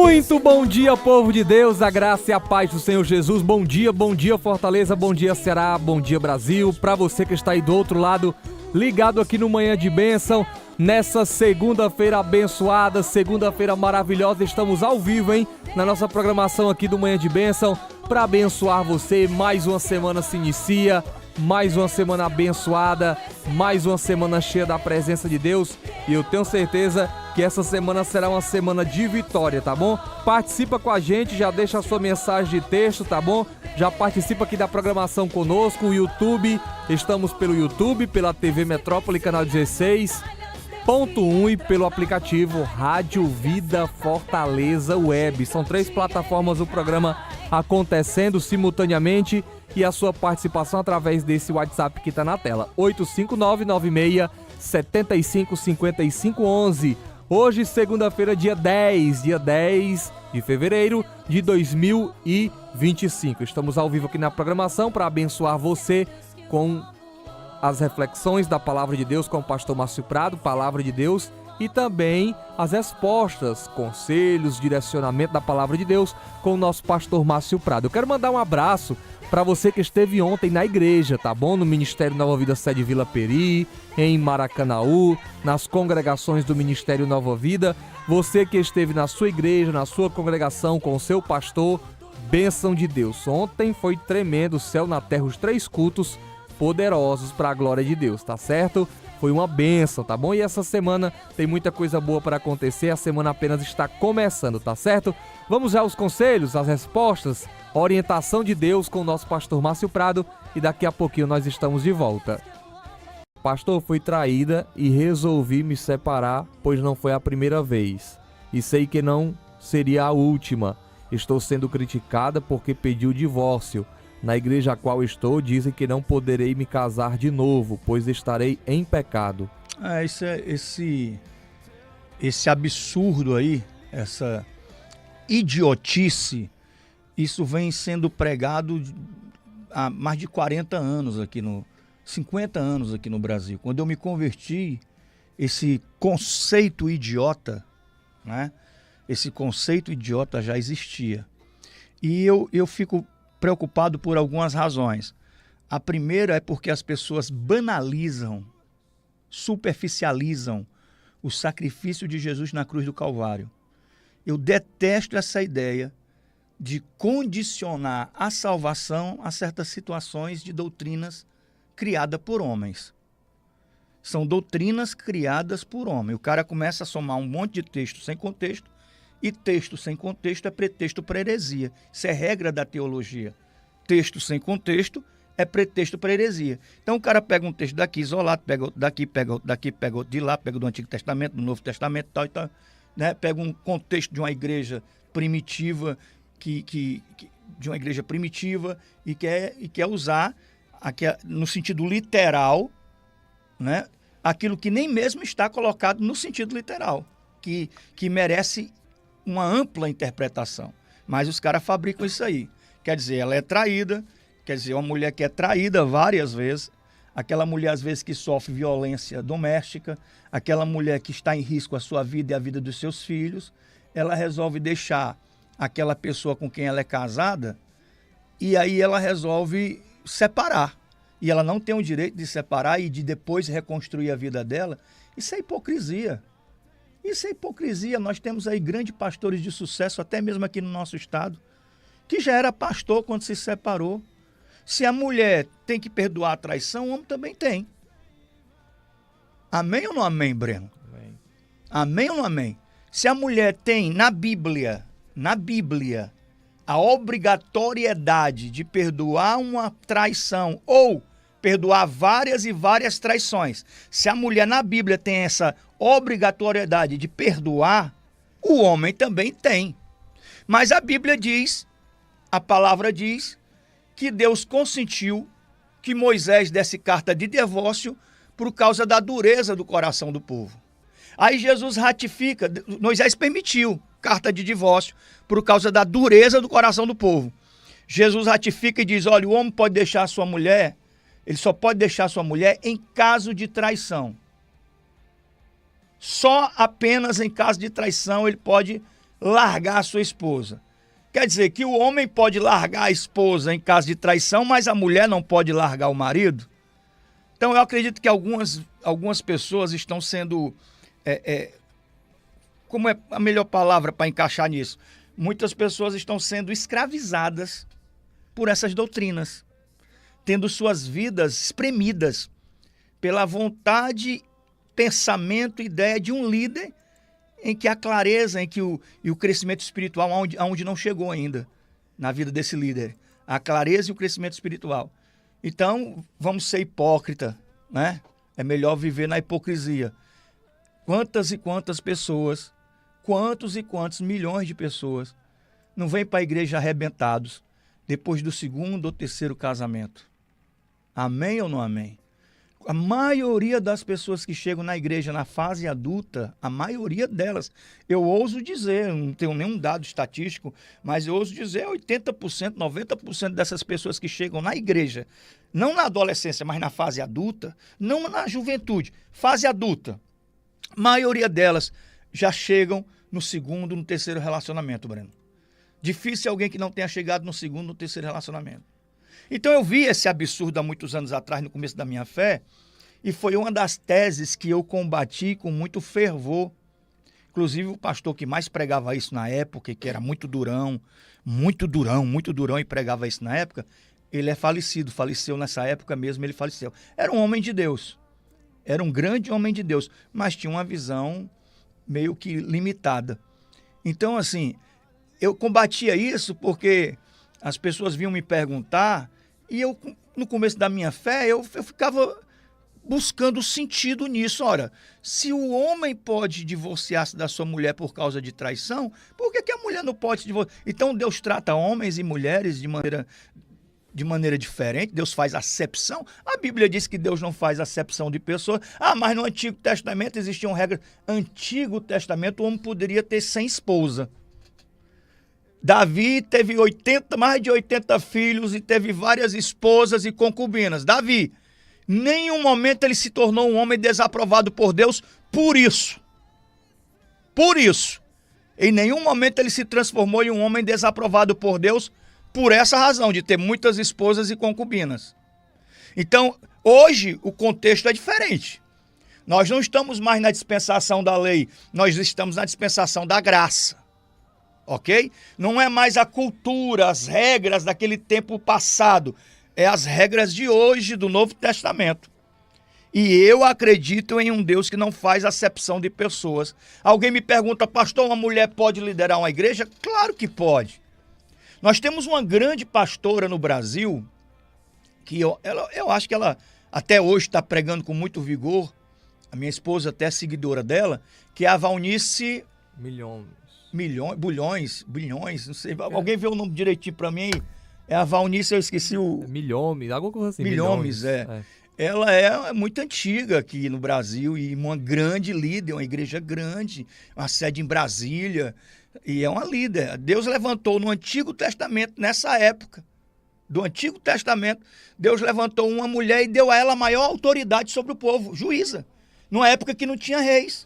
Muito bom dia, povo de Deus, a graça e a paz do Senhor Jesus. Bom dia Fortaleza, bom dia Ceará, bom dia Brasil. Para você que está aí do outro lado, ligado aqui no Manhã de Bênção, nessa segunda-feira abençoada, segunda-feira maravilhosa, estamos ao vivo, hein? Na nossa programação aqui do Manhã de Bênção, para abençoar você. Mais uma semana se inicia, mais uma semana abençoada, mais uma semana cheia da presença de Deus, e eu tenho certeza que essa semana será uma semana de vitória, tá bom? Participa com a gente, já deixa a sua mensagem de texto, tá bom? Já participa aqui da programação conosco, o YouTube, estamos pelo YouTube, pela TV Metrópole, canal 16.1 e pelo aplicativo Rádio Vida Fortaleza Web. São 3 plataformas do programa acontecendo simultaneamente, e a sua participação através desse WhatsApp que está na tela, 85996755511. Hoje, segunda-feira, dia 10 de fevereiro de 2025. Estamos ao vivo aqui na programação para abençoar você com as reflexões da Palavra de Deus com o pastor Márcio Prado, Palavra de Deus, e também as respostas, conselhos, direcionamento da Palavra de Deus com o nosso pastor Márcio Prado. Eu quero mandar um abraço para você que esteve ontem na igreja, tá bom? No Ministério Nova Vida Sede Vila Peri, em Maracanaú, nas congregações do Ministério Nova Vida. Você que esteve na sua igreja, na sua congregação com o seu pastor, bênção de Deus. Ontem foi tremendo, o céu na terra, os 3 cultos poderosos para a glória de Deus, tá certo? Foi uma bênção, tá bom? E essa semana tem muita coisa boa para acontecer, a semana apenas está começando, tá certo? Vamos já aos conselhos, às respostas, a orientação de Deus com o nosso pastor Márcio Prado, e daqui a pouquinho nós estamos de volta. Pastor, fui traída e resolvi me separar, pois não foi a primeira vez. E sei que não seria a última. Estou sendo criticada porque pedi o divórcio. Na igreja a qual estou, dizem que não poderei me casar de novo, pois estarei em pecado. Esse absurdo aí, essa idiotice, isso vem sendo pregado há mais de 40 anos 50 anos aqui no Brasil. Quando eu me converti, esse conceito idiota, né? Esse conceito idiota já existia. E eu fico preocupado por algumas razões. A primeira é porque as pessoas banalizam, superficializam o sacrifício de Jesus na cruz do Calvário. Eu detesto essa ideia de condicionar a salvação a certas situações de doutrinas criadas por homens. São doutrinas criadas por homem. O cara começa a somar um monte de texto sem contexto, e texto sem contexto é pretexto para heresia. Isso é regra da teologia. Texto sem contexto é pretexto para heresia. Então o cara pega um texto daqui isolado, pega outro daqui, pega outro daqui, pega outro de lá, pega do Antigo Testamento, do Novo Testamento, tal e tal, né? Pega um contexto de uma igreja primitiva, de uma igreja primitiva, e quer usar no sentido literal, né? Aquilo que nem mesmo está colocado no sentido literal, que merece uma ampla interpretação. Mas os caras fabricam isso aí. Quer dizer, ela é traída, quer dizer, uma mulher que é traída várias vezes, aquela mulher às vezes que sofre violência doméstica, aquela mulher que está em risco a sua vida e a vida dos seus filhos, ela resolve deixar aquela pessoa com quem ela é casada, e aí ela resolve separar. E ela não tem o direito de separar e de depois reconstruir a vida dela. Isso é hipocrisia. Isso é hipocrisia. Nós temos aí grandes pastores de sucesso, até mesmo aqui no nosso estado, que já era pastor quando se separou. Se a mulher tem que perdoar a traição, o homem também tem. Amém ou não amém, Breno? Amém. Amém ou não amém? Se a mulher tem na Bíblia, a obrigatoriedade de perdoar uma traição ou perdoar várias e várias traições, se a mulher na Bíblia tem essa obrigatoriedade de perdoar, o homem também tem. Mas a Bíblia diz, a palavra diz, que Deus consentiu que Moisés desse carta de divórcio por causa da dureza do coração do povo. Aí Jesus ratifica, Moisés permitiu carta de divórcio por causa da dureza do coração do povo. Jesus ratifica e diz, olha, o homem pode deixar a sua mulher, ele só pode deixar a sua mulher em caso de traição. Só apenas em caso de traição ele pode largar a sua esposa. Quer dizer que o homem pode largar a esposa em caso de traição, mas a mulher não pode largar o marido? Então eu acredito que algumas pessoas estão sendo... como é a melhor palavra para encaixar nisso? Muitas pessoas estão sendo escravizadas por essas doutrinas, tendo suas vidas espremidas pela vontade, pensamento, ideia de um líder em que a clareza, em que o crescimento espiritual aonde não chegou ainda na vida desse líder. A clareza e o crescimento espiritual. Então, vamos ser hipócrita, né? É melhor viver na hipocrisia. Quantas e quantas pessoas, quantos e quantos milhões de pessoas não vêm para a igreja arrebentados depois do segundo ou terceiro casamento? Amém ou não amém? A maioria das pessoas que chegam na igreja na fase adulta, a maioria delas, eu ouso dizer, não tenho nenhum dado estatístico, mas eu ouso dizer 80%, 90% dessas pessoas que chegam na igreja, não na adolescência, mas na fase adulta, não na juventude, fase adulta, a maioria delas já chegam no segundo, no terceiro relacionamento, Breno. Difícil alguém que não tenha chegado no segundo, no terceiro relacionamento. Então eu vi esse absurdo há muitos anos atrás, no começo da minha fé, e foi uma das teses que eu combati com muito fervor. Inclusive o pastor que mais pregava isso na época, que era muito durão e pregava isso na época, ele é falecido, faleceu nessa época mesmo, ele faleceu. Era um homem de Deus, era um grande homem de Deus, mas tinha uma visão meio que limitada. Então assim, eu combatia isso porque as pessoas vinham me perguntar e eu, no começo da minha fé, eu ficava buscando sentido nisso. Ora, se o homem pode divorciar-se da sua mulher por causa de traição, por que a mulher não pode se divorciar? Então Deus trata homens e mulheres de maneira diferente, Deus faz acepção. A Bíblia diz que Deus não faz acepção de pessoas. Mas no Antigo Testamento existiam regras. Antigo Testamento, o homem poderia ter 100 esposas. Davi teve mais de 80 filhos e teve várias esposas e concubinas. Davi, em nenhum momento ele se tornou um homem desaprovado por Deus por isso. Por isso. Em nenhum momento ele se transformou em um homem desaprovado por Deus por essa razão, de ter muitas esposas e concubinas. Então, hoje o contexto é diferente. Nós não estamos mais na dispensação da lei, nós estamos na dispensação da graça. Ok? Não é mais a cultura, as regras daquele tempo passado. É as regras de hoje, do Novo Testamento. E eu acredito em um Deus que não faz acepção de pessoas. Alguém me pergunta, pastor, uma mulher pode liderar uma igreja? Claro que pode. Nós temos uma grande pastora no Brasil, que eu acho que ela até hoje está pregando com muito vigor. A minha esposa até é seguidora dela, que é a Valnice... Bilhões, não sei. Alguém vê o nome direitinho pra mim aí? É a Valnice, eu esqueci o... Milhomes, alguma coisa assim. Milhomes, é. Ela é muito antiga aqui no Brasil e uma grande líder, uma igreja grande, uma sede em Brasília, e é uma líder. Deus levantou no Antigo Testamento, nessa época do Antigo Testamento, Deus levantou uma mulher e deu a ela a maior autoridade sobre o povo, juíza, numa época que não tinha reis.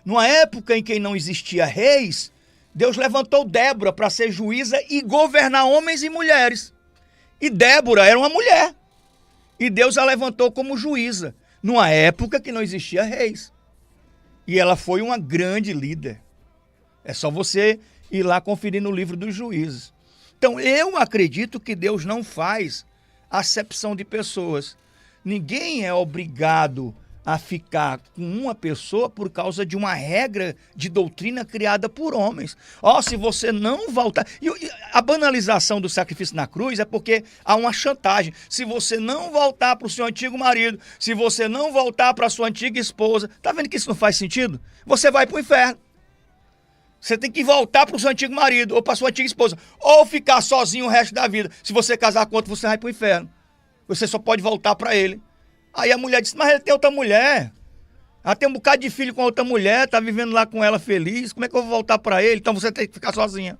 Numa época em que não existia reis, Deus levantou Débora para ser juíza e governar homens e mulheres. E Débora era uma mulher. E Deus a levantou como juíza, numa época que não existia reis. E ela foi uma grande líder. É só você ir lá conferir no livro dos Juízes. Então, eu acredito que Deus não faz acepção de pessoas. Ninguém é obrigado a ficar com uma pessoa por causa de uma regra de doutrina criada por homens. Se você não voltar... A banalização do sacrifício na cruz é porque há uma chantagem. Se você não voltar para o seu antigo marido, se você não voltar para a sua antiga esposa, tá vendo que isso não faz sentido? Você vai para o inferno. Você tem que voltar para o seu antigo marido ou para a sua antiga esposa, ou ficar sozinho o resto da vida. Se você casar com outro, você vai para o inferno. Você só pode voltar para ele. Aí a mulher disse, mas ele tem outra mulher. Ela tem um bocado de filho com outra mulher, tá vivendo lá com ela feliz. Como é que eu vou voltar para ele? Então você tem que ficar sozinha.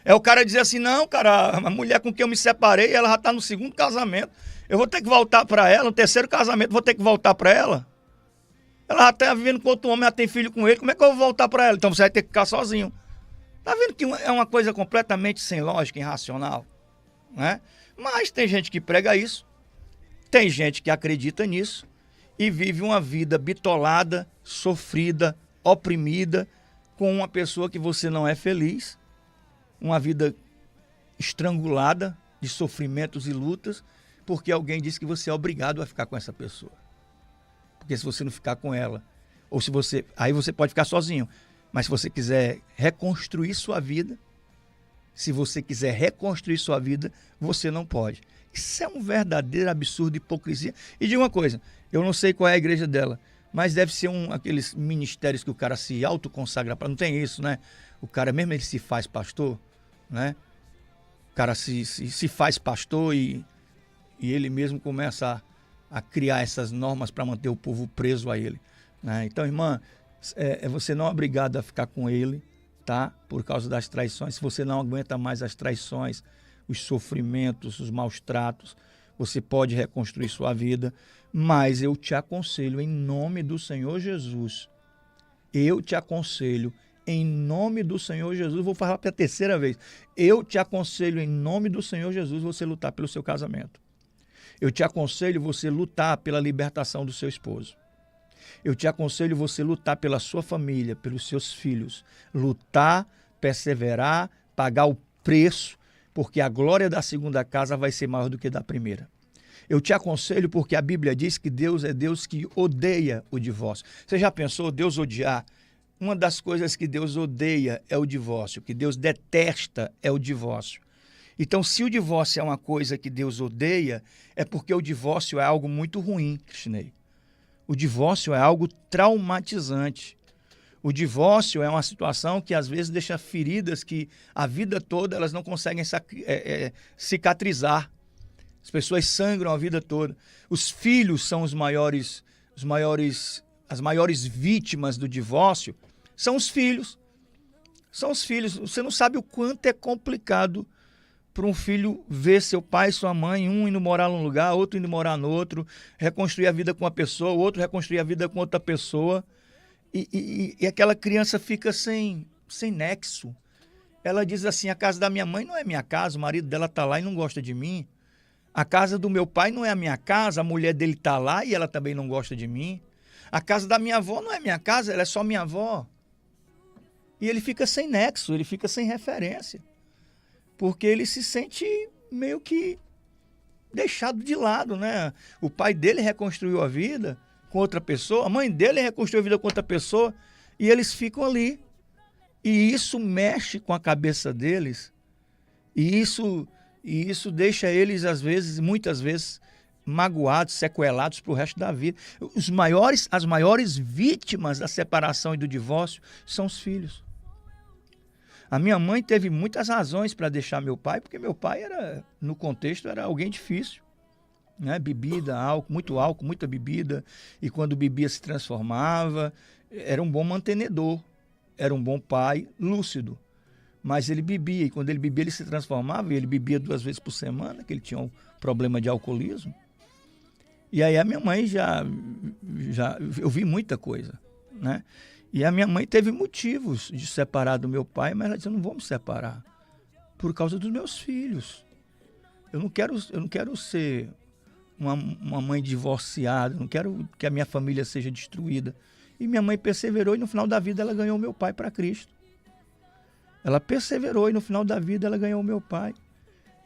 É o cara dizer assim, não, cara, a mulher com quem eu me separei, ela já tá no segundo casamento. Eu vou ter que voltar para ela, no terceiro casamento, vou ter que voltar para ela. Ela já tá vivendo com outro homem, já tem filho com ele, como é que eu vou voltar para ela? Então você vai ter que ficar sozinho. Tá vendo que é uma coisa completamente sem lógica, irracional, né? Mas tem gente que prega isso, tem gente que acredita nisso e vive uma vida bitolada, sofrida, oprimida, com uma pessoa que você não é feliz, uma vida estrangulada de sofrimentos e lutas, porque alguém disse que você é obrigado a ficar com essa pessoa. Porque se você não ficar com ela, ou se você... Aí você pode ficar sozinho. Mas se você quiser reconstruir sua vida, você não pode. Isso é um verdadeiro absurdo de hipocrisia. E diga uma coisa, eu não sei qual é a igreja dela, mas deve ser aqueles ministérios que o cara se autoconsagra para. Não tem isso, né? O cara, mesmo ele se faz pastor, né? O cara se faz pastor e ele mesmo começa a criar essas normas para manter o povo preso a ele, né? Então, irmã, você não é obrigado a ficar com ele, tá? Por causa das traições. Se você não aguenta mais as traições, os sofrimentos, os maus tratos, você pode reconstruir sua vida, mas eu te aconselho em nome do Senhor Jesus. Eu te aconselho em nome do Senhor Jesus, vou falar pela terceira vez. Eu te aconselho em nome do Senhor Jesus você lutar pelo seu casamento. Eu te aconselho você lutar pela libertação do seu esposo. Eu te aconselho você lutar pela sua família, pelos seus filhos. Lutar, perseverar, pagar o preço, porque a glória da segunda casa vai ser maior do que da primeira. Eu te aconselho porque a Bíblia diz que Deus é Deus que odeia o divórcio. Você já pensou Deus odiar? Uma das coisas que Deus odeia é o divórcio, que Deus detesta é o divórcio. Então, se o divórcio é uma coisa que Deus odeia, é porque o divórcio é algo muito ruim, Cristinei. O divórcio é algo traumatizante. O divórcio é uma situação que às vezes deixa feridas que a vida toda elas não conseguem cicatrizar. As pessoas sangram a vida toda. Os filhos são as maiores vítimas do divórcio. São os filhos. São os filhos. Você não sabe o quanto é complicado para um filho ver seu pai e sua mãe, um indo morar num lugar, outro indo morar no outro, reconstruir a vida com uma pessoa, o outro reconstruir a vida com outra pessoa. E aquela criança fica sem nexo. Ela diz assim, a casa da minha mãe não é minha casa, o marido dela está lá e não gosta de mim. A casa do meu pai não é a minha casa, a mulher dele está lá e ela também não gosta de mim. A casa da minha avó não é minha casa, ela é só minha avó. E ele fica sem nexo, ele fica sem referência. Porque ele se sente meio que deixado de lado, né? O pai dele reconstruiu a vida com outra pessoa, a mãe dele reconstruiu a vida com outra pessoa, e eles ficam ali. E isso mexe com a cabeça deles, e isso deixa eles, muitas vezes, magoados, sequelados para o resto da vida. As maiores vítimas da separação e do divórcio são os filhos. A minha mãe teve muitas razões para deixar meu pai, porque meu pai no contexto, era alguém difícil, né? Bebida, álcool, muita bebida, e quando bebia se transformava, era um bom mantenedor, era um bom pai, lúcido, mas ele bebia, e quando ele bebia ele se transformava, e ele bebia 2 vezes por semana, que ele tinha um problema de alcoolismo. E aí a minha mãe eu vi muita coisa, né? E a minha mãe teve motivos de separar do meu pai, mas ela disse, eu não vou me separar por causa dos meus filhos. Eu não quero ser uma mãe divorciada, eu não quero que a minha família seja destruída. E minha mãe perseverou e no final da vida ela ganhou meu pai para Cristo. Ela perseverou e no final da vida ela ganhou meu pai.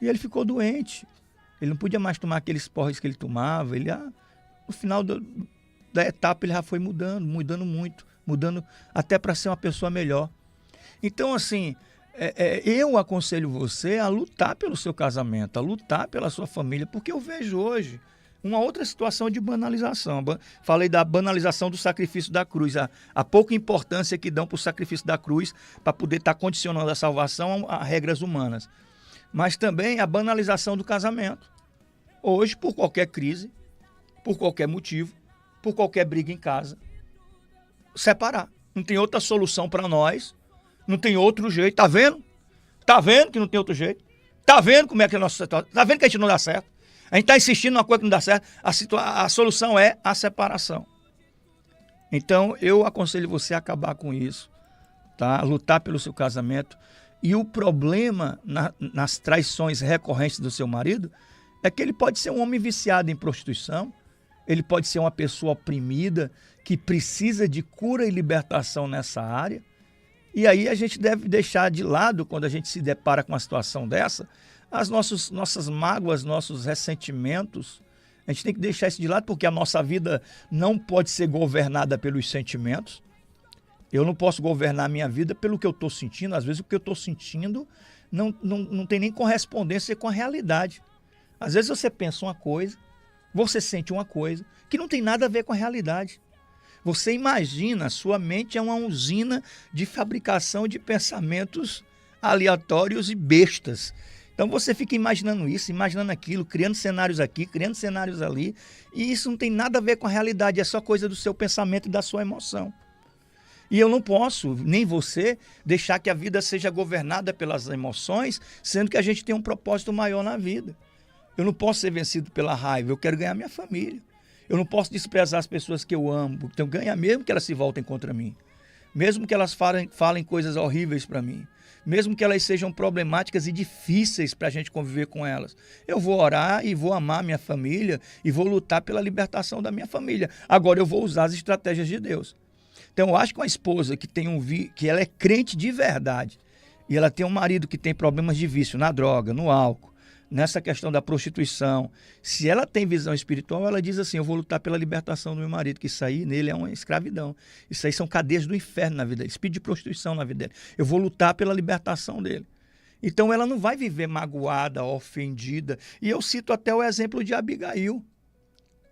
E ele ficou doente. Ele não podia mais tomar aqueles porres que ele tomava. No final da etapa ele já foi mudando muito. Mudando até para ser uma pessoa melhor. Então, assim, eu aconselho você a lutar pelo seu casamento, a lutar pela sua família, porque eu vejo hoje uma outra situação de banalização. Falei da banalização do sacrifício da cruz, a pouca importância que dão para o sacrifício da cruz para poder estar condicionando a salvação a regras humanas. Mas também a banalização do casamento. Hoje, por qualquer crise, por qualquer motivo, por qualquer briga em casa, separar. Não tem outra solução para nós. Não tem outro jeito. Tá vendo? Tá vendo que não tem outro jeito? Tá vendo como é que é a nossa situação? Tá vendo que a gente não dá certo? A gente tá insistindo numa coisa que não dá certo. A solução é a separação. Então, eu aconselho você a acabar com isso. tá? Lutar pelo seu casamento. E o problema nas traições recorrentes do seu marido é que ele pode ser um homem viciado em prostituição, ele pode ser uma pessoa oprimida que precisa de cura e libertação nessa área. E aí a gente deve deixar de lado, quando a gente se depara com uma situação dessa, as nossas mágoas, nossos ressentimentos. A gente tem que deixar isso de lado, porque a nossa vida não pode ser governada pelos sentimentos. Eu não posso governar a minha vida pelo que eu estou sentindo. Às vezes o que eu estou sentindo não tem nem correspondência com a realidade. Às vezes você pensa uma coisa, você sente uma coisa que não tem nada a ver com a realidade. Você imagina, sua mente é uma usina de fabricação de pensamentos aleatórios e bestas. Então você fica imaginando isso, imaginando aquilo, criando cenários aqui, criando cenários ali, e isso não tem nada a ver com a realidade, é só coisa do seu pensamento e da sua emoção. E eu não posso, nem você, deixar que a vida seja governada pelas emoções, sendo que a gente tem um propósito maior na vida. Eu não posso ser vencido pela raiva, eu quero ganhar minha família. Eu não posso desprezar as pessoas que eu amo, então ganhar mesmo que elas se voltem contra mim. Mesmo que elas falem coisas horríveis para mim. Mesmo que elas sejam problemáticas e difíceis para a gente conviver com elas. Eu vou orar e vou amar minha família e vou lutar pela libertação da minha família. Agora eu vou usar as estratégias de Deus. Então eu acho que uma esposa que ela é crente de verdade e ela tem um marido que tem problemas de vício na droga, no álcool, nessa questão da prostituição, se ela tem visão espiritual, ela diz assim, eu vou lutar pela libertação do meu marido, que isso aí nele é uma escravidão. Isso aí são cadeias do inferno na vida dele, espírito de prostituição na vida dele. Eu vou lutar pela libertação dele. Então ela não vai viver magoada, ofendida. E eu cito até o exemplo de Abigail,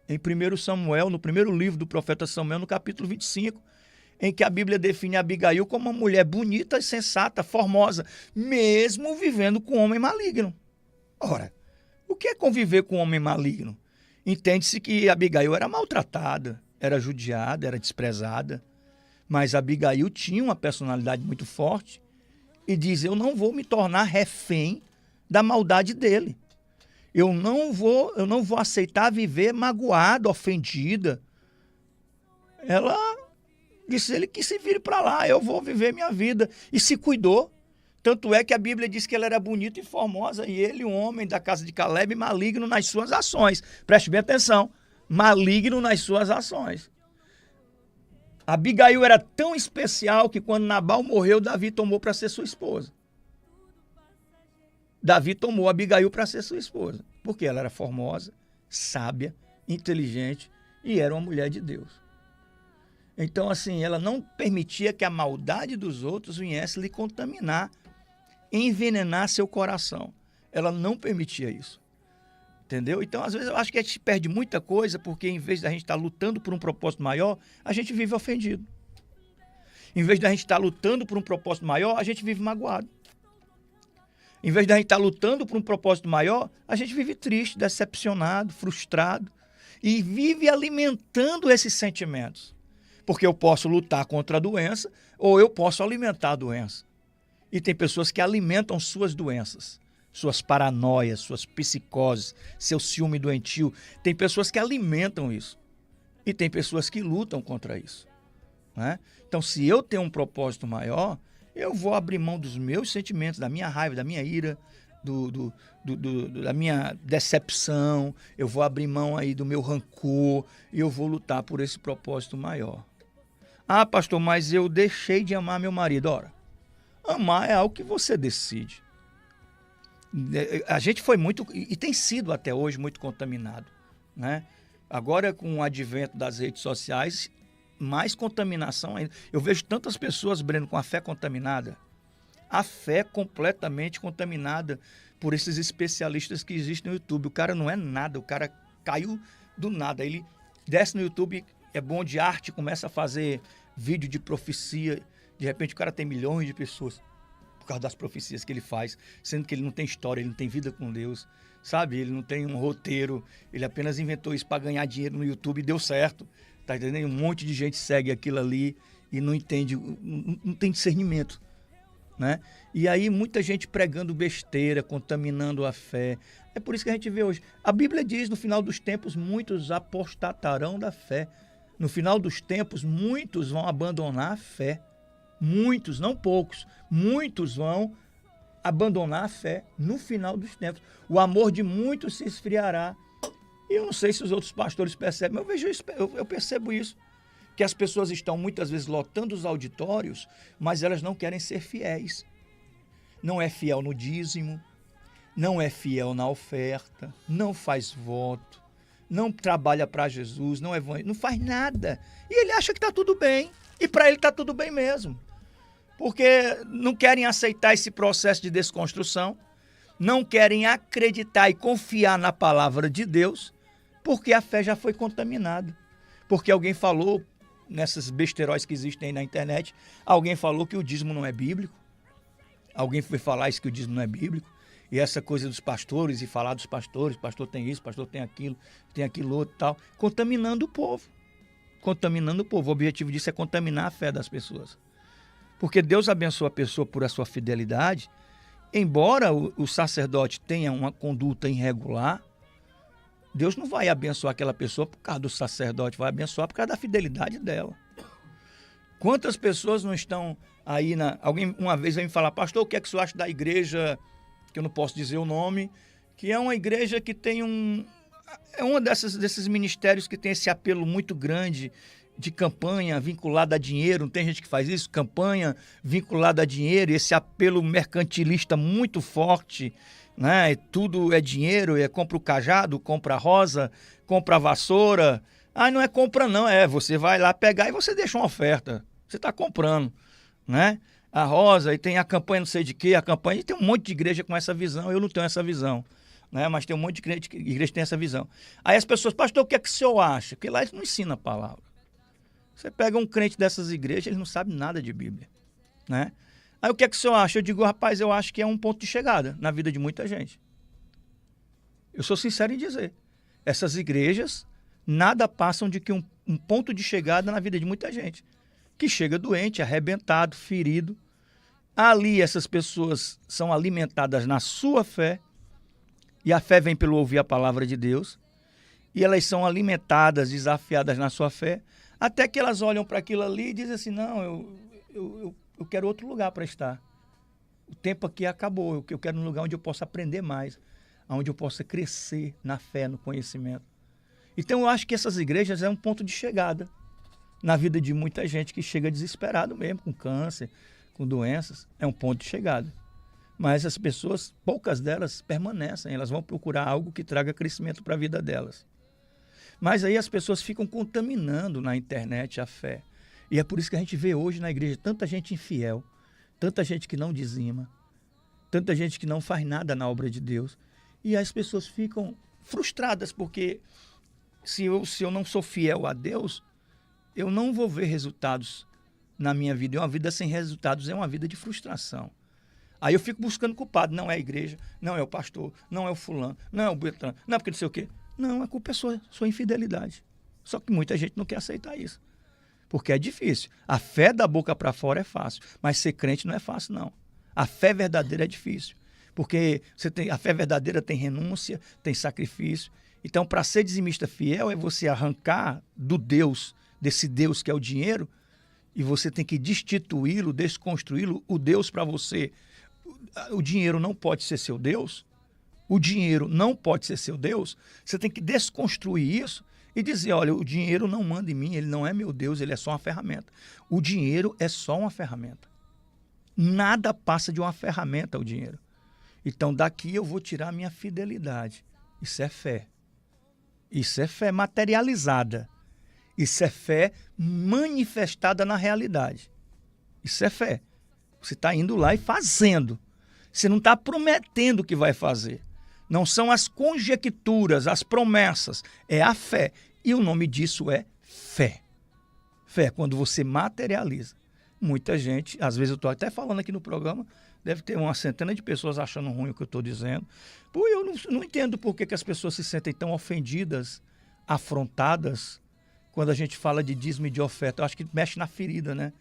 em 1 Samuel, no primeiro livro do profeta Samuel, no capítulo 25, em que a Bíblia define Abigail como uma mulher bonita, sensata, formosa, mesmo vivendo com um homem maligno. Ora, o que é conviver com um homem maligno? Entende-se que Abigail era maltratada, era judiada, era desprezada, mas Abigail tinha uma personalidade muito forte e diz, eu não vou me tornar refém da maldade dele. Eu não vou aceitar viver magoada, ofendida. Ela disse ele que se vire para lá, eu vou viver minha vida. E se cuidou. Tanto é que a Bíblia diz que ela era bonita e formosa, e ele, um homem da casa de Caleb, maligno nas suas ações. Preste bem atenção, maligno nas suas ações. Abigail era tão especial que quando Nabal morreu, Davi tomou para ser sua esposa. Davi tomou Abigail para ser sua esposa, porque ela era formosa, sábia, inteligente e era uma mulher de Deus. Então, assim, ela não permitia que a maldade dos outros viesse lhe contaminar, envenenar seu coração. Ela não permitia isso. Entendeu? Então, às vezes, eu acho que a gente perde muita coisa porque, em vez da gente estar lutando por um propósito maior, a gente vive ofendido. Em vez da gente estar lutando por um propósito maior, a gente vive magoado. Em vez da gente estar lutando por um propósito maior, a gente vive triste, decepcionado, frustrado e vive alimentando esses sentimentos. Porque eu posso lutar contra a doença ou eu posso alimentar a doença. E tem pessoas que alimentam suas doenças, suas paranoias, suas psicoses, seu ciúme doentio. Tem pessoas que alimentam isso. E tem pessoas que lutam contra isso. Né? Então, se eu tenho um propósito maior, eu vou abrir mão dos meus sentimentos, da minha raiva, da minha ira, da minha decepção, eu vou abrir mão aí do meu rancor e eu vou lutar por esse propósito maior. Ah, pastor, mas eu deixei de amar meu marido. Ora, amar é algo que você decide. A gente foi muito, e tem sido até hoje, muito contaminado. Né? Agora, com o advento das redes sociais, mais contaminação ainda. Eu vejo tantas pessoas, Breno, com a fé contaminada. A fé completamente contaminada por esses especialistas que existem no YouTube. O cara não é nada, o cara caiu do nada. Ele desce no YouTube, é bom de arte, começa a fazer vídeo de profecia. De repente o cara tem milhões de pessoas por causa das profecias que ele faz, sendo que ele não tem história, ele não tem vida com Deus, sabe? Ele não tem um roteiro, ele apenas inventou isso para ganhar dinheiro no YouTube e deu certo. Tá entendendo? Um monte de gente segue aquilo ali e não entende, não tem discernimento. Né? E aí muita gente pregando besteira, contaminando a fé. É por isso que a gente vê hoje. A Bíblia diz, no final dos tempos, muitos apostatarão da fé. No final dos tempos, muitos vão abandonar a fé. Muitos, não poucos, muitos vão abandonar a fé no final dos tempos. O amor de muitos se esfriará. E eu não sei se os outros pastores percebem, mas eu percebo isso. Que as pessoas estão muitas vezes lotando os auditórios, mas elas não querem ser fiéis. Não é fiel no dízimo, não é fiel na oferta, não faz voto, não trabalha para Jesus, não faz nada. E ele acha que está tudo bem. E para ele está tudo bem mesmo. Porque não querem aceitar esse processo de desconstrução, não querem acreditar e confiar na palavra de Deus, porque a fé já foi contaminada. Porque alguém falou, nessas besteiróis que existem aí na internet, alguém falou que o dízimo não é bíblico. Alguém foi falar isso, que o dízimo não é bíblico. E essa coisa dos pastores, e falar dos pastores, pastor tem isso, pastor tem aquilo outro e tal, contaminando o povo. Contaminando o povo. O objetivo disso é contaminar a fé das pessoas. Porque Deus abençoa a pessoa por a sua fidelidade, embora o sacerdote tenha uma conduta irregular, Deus não vai abençoar aquela pessoa por causa do sacerdote, vai abençoar por causa da fidelidade dela. Quantas pessoas não estão aí Alguém uma vez veio me falar, pastor, o que é que você acha da igreja, que eu não posso dizer o nome, que é uma igreja que tem é uma desses ministérios que tem esse apelo muito grande de campanha vinculada a dinheiro. Não tem gente que faz isso? Campanha vinculada a dinheiro, esse apelo mercantilista muito forte, né? E tudo é dinheiro, compra o cajado, compra a rosa, compra a vassoura. Ah, não é compra não, você vai lá pegar e você deixa uma oferta. Você está comprando, né? A rosa, e tem a campanha não sei de quê, a campanha, e tem um monte de igreja com essa visão, eu não tenho essa visão, né? Mas tem um monte de igreja que tem essa visão. Aí as pessoas, pastor, o que é que o senhor acha? Porque lá eles não ensinam a palavra. Você pega um crente dessas igrejas, ele não sabe nada de Bíblia, né? Aí o que é que o senhor acha? Eu digo, rapaz, eu acho que é um ponto de chegada na vida de muita gente. Eu sou sincero em dizer. Essas igrejas nada passam de que um ponto de chegada na vida de muita gente. Que chega doente, arrebentado, ferido. Ali essas pessoas são alimentadas na sua fé. E a fé vem pelo ouvir a palavra de Deus. E elas são alimentadas, desafiadas na sua fé. Até que elas olham para aquilo ali e dizem assim, não, eu quero outro lugar para estar. O tempo aqui acabou, eu quero um lugar onde eu possa aprender mais, onde eu possa crescer na fé, no conhecimento. Então eu acho que essas igrejas é um ponto de chegada na vida de muita gente que chega desesperado mesmo, com câncer, com doenças, é um ponto de chegada. Mas as pessoas, poucas delas permanecem, elas vão procurar algo que traga crescimento para a vida delas. Mas aí as pessoas ficam contaminando na internet a fé. E é por isso que a gente vê hoje na igreja tanta gente infiel, tanta gente que não dizima, tanta gente que não faz nada na obra de Deus. E as pessoas ficam frustradas, porque se eu não sou fiel a Deus, eu não vou ver resultados na minha vida. E uma vida sem resultados é uma vida de frustração. Aí eu fico buscando culpado. Não é a igreja, não é o pastor, não é o fulano, não é o Beltrano, não é porque não sei o quê. Não, a culpa é sua infidelidade. Só que muita gente não quer aceitar isso. Porque é difícil. A fé da boca para fora é fácil, mas ser crente não é fácil, não. A fé verdadeira é difícil. Porque a fé verdadeira tem renúncia, tem sacrifício. Então, para ser dizimista fiel é você arrancar do Deus, desse Deus que é o dinheiro, e você tem que destituí-lo, desconstruí-lo, o Deus para você. O dinheiro não pode ser seu Deus. O dinheiro não pode ser seu Deus. Você tem que desconstruir isso e dizer, olha, o dinheiro não manda em mim, ele não é meu Deus, ele é só uma ferramenta. O dinheiro é só uma ferramenta. Nada passa de uma ferramenta o dinheiro. Então, daqui eu vou tirar a minha fidelidade. Isso é fé. Isso é fé materializada. Isso é fé manifestada na realidade. Isso é fé. Você está indo lá e fazendo. Você não está prometendo que vai fazer. Não são as conjecturas, as promessas. É a fé. E o nome disso é fé. Fé, quando você materializa. Muita gente, às vezes eu estou até falando aqui no programa, deve ter uma centena de pessoas achando ruim o que eu estou dizendo. Pô, eu não entendo por que as pessoas se sentem tão ofendidas, afrontadas, quando a gente fala de dízimo e de oferta. Eu acho que mexe na ferida, né?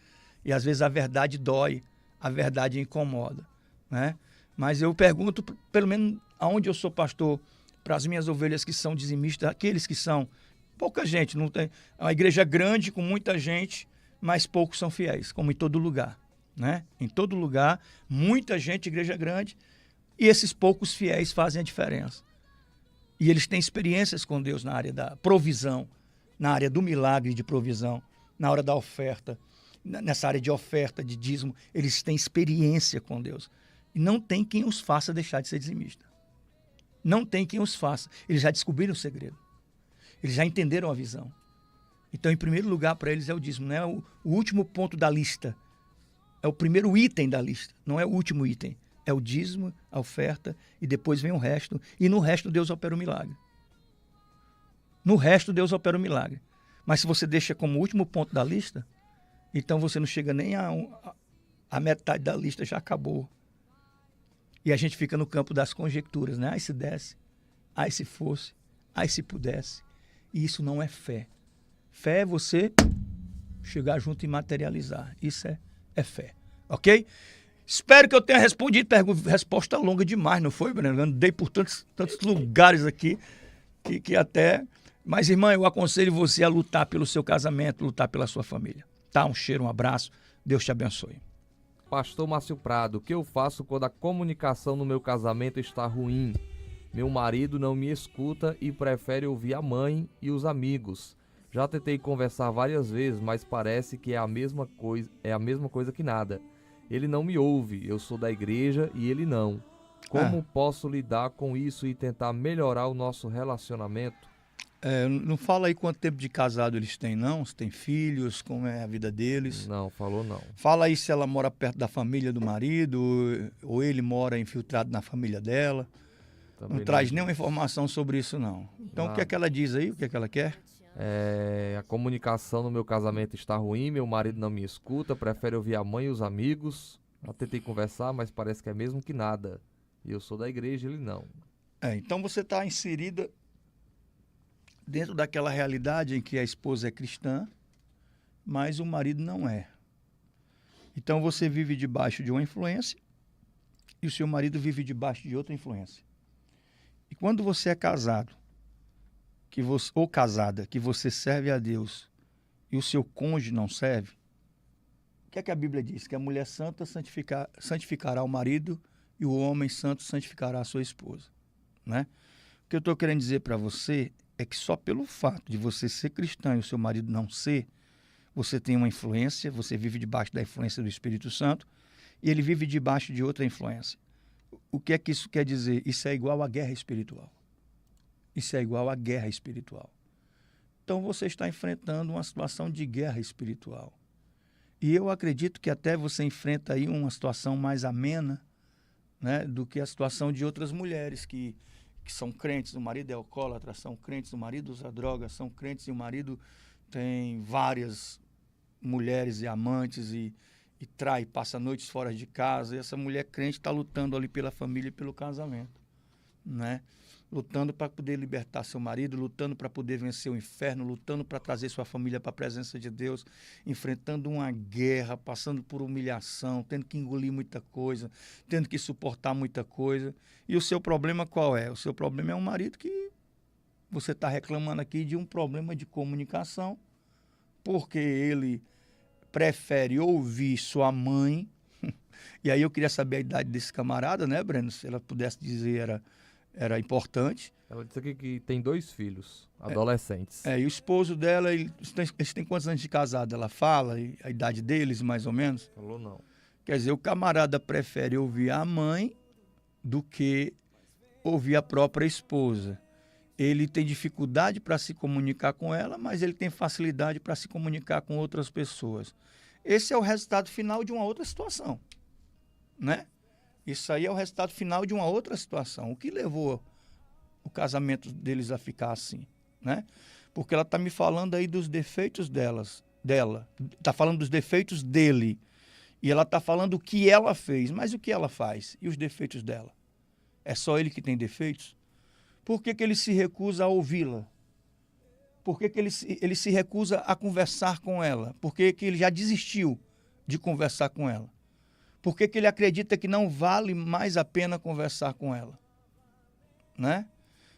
E às vezes a verdade dói, a verdade incomoda, né? Mas eu pergunto, pelo menos aonde eu sou pastor, para as minhas ovelhas que são dizimistas, aqueles que são, pouca gente, não tem, é uma igreja grande com muita gente, mas poucos são fiéis, como em todo lugar. né? Em todo lugar, muita gente, igreja grande, e esses poucos fiéis fazem a diferença. E eles têm experiências com Deus na área da provisão, na área do milagre de provisão, na hora da oferta, nessa área de oferta, de dízimo, eles têm experiência com Deus. E não tem quem os faça deixar de ser dizimista. Não tem quem os faça. Eles já descobriram o segredo. Eles já entenderam a visão. Então, em primeiro lugar, para eles é o dízimo. Não é o último ponto da lista. É o primeiro item da lista. Não é o último item. É o dízimo, a oferta, e depois vem o resto. E no resto, Deus opera o milagre. No resto, Deus opera o milagre. Mas se você deixa como último ponto da lista, então você não chega nem a metade da lista, já acabou. E a gente fica no campo das conjecturas, né? Ai, se desse, ai, se fosse, ai, se pudesse. E isso não é fé. Fé é você chegar junto e materializar. Isso é fé. Ok? Espero que eu tenha respondido. Resposta longa demais, não foi, Breno? Andei por tantos lugares aqui que até... Mas, irmã, eu aconselho você a lutar pelo seu casamento, lutar pela sua família. Tá? Um cheiro, um abraço. Deus te abençoe. Pastor Márcio Prado, o que eu faço quando a comunicação no meu casamento está ruim? Meu marido não me escuta e prefere ouvir a mãe e os amigos. Já tentei conversar várias vezes, mas parece que é a mesma coisa que nada. Ele não me ouve, eu sou da igreja e ele não. Como posso lidar com isso e tentar melhorar o nosso relacionamento? Não fala aí quanto tempo de casado eles têm, não? Se tem filhos, como é a vida deles. Não, falou não. Fala aí se ela mora perto da família do marido, ou ele mora infiltrado na família dela. Também não traz nenhuma informação sobre isso, não. Então, nada. O que é que ela diz aí? O que é que ela quer? A comunicação no meu casamento está ruim, meu marido não me escuta, prefere ouvir a mãe e os amigos. Eu tentei conversar, mas parece que é mesmo que nada. E eu sou da igreja, ele não. Então você está inserida dentro daquela realidade em que a esposa é cristã, mas o marido não é. Então você vive debaixo de uma influência e o seu marido vive debaixo de outra influência. E quando você é casado, ou casada, que você serve a Deus e o seu cônjuge não serve, o que é que a Bíblia diz? Que a mulher santa santificará o marido e o homem santo santificará a sua esposa, né? O que eu estou querendo dizer para você é que só pelo fato de você ser cristão e o seu marido não ser, você tem uma influência, você vive debaixo da influência do Espírito Santo e ele vive debaixo de outra influência. O que é que isso quer dizer? Isso é igual à guerra espiritual. Isso é igual à guerra espiritual. Então você está enfrentando uma situação de guerra espiritual. E eu acredito que até você enfrenta aí uma situação mais amena, né, do que a situação de outras mulheres que são crentes, o marido é alcoólatra, são crentes, o marido usa droga, são crentes e o marido tem várias mulheres e amantes e trai, passa noites fora de casa. E essa mulher crente está lutando ali pela família e pelo casamento, né? Lutando para poder libertar seu marido, lutando para poder vencer o inferno, lutando para trazer sua família para a presença de Deus, enfrentando uma guerra, passando por humilhação, tendo que engolir muita coisa, tendo que suportar muita coisa. E o seu problema qual é? O seu problema é um marido que você está reclamando aqui de um problema de comunicação, porque ele prefere ouvir sua mãe. E aí eu queria saber a idade desse camarada, né, Breno? Se ela pudesse dizer, era importante. Ela disse aqui que tem 2 filhos, adolescentes. E o esposo dela, eles têm quantos anos de casado? Ela fala a idade deles, mais ou menos? Falou não. Quer dizer, o camarada prefere ouvir a mãe do que ouvir a própria esposa. Ele tem dificuldade para se comunicar com ela, mas ele tem facilidade para se comunicar com outras pessoas. Esse é o resultado final de uma outra situação, né? Isso aí é o resultado final de uma outra situação. O que levou o casamento deles a ficar assim, né? Porque ela está me falando aí dos defeitos dela. Está falando dos defeitos dele. E ela está falando o que ela fez. Mas o que ela faz? E os defeitos dela? É só ele que tem defeitos? Por que ele se recusa a ouvi-la? Por que ele se recusa a conversar com ela? Por que ele já desistiu de conversar com ela? Por que ele acredita que não vale mais a pena conversar com ela? Né?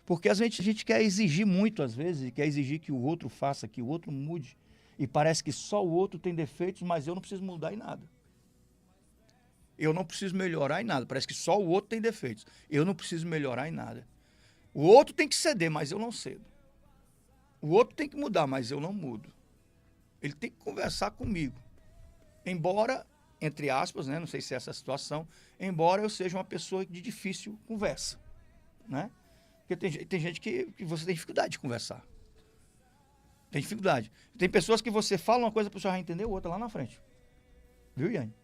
Porque a gente quer exigir muito, às vezes, quer exigir que o outro faça, que o outro mude. E parece que só o outro tem defeitos, mas eu não preciso mudar em nada. Eu não preciso melhorar em nada. Parece que só o outro tem defeitos. Eu não preciso melhorar em nada. O outro tem que ceder, mas eu não cedo. O outro tem que mudar, mas eu não mudo. Ele tem que conversar comigo. Embora, entre aspas, né, não sei se é essa a situação, embora eu seja uma pessoa de difícil conversa, né? Porque tem gente que você tem dificuldade de conversar. Tem dificuldade. Tem pessoas que você fala uma coisa, a pessoa já entendeu outra lá na frente. Viu, Iane?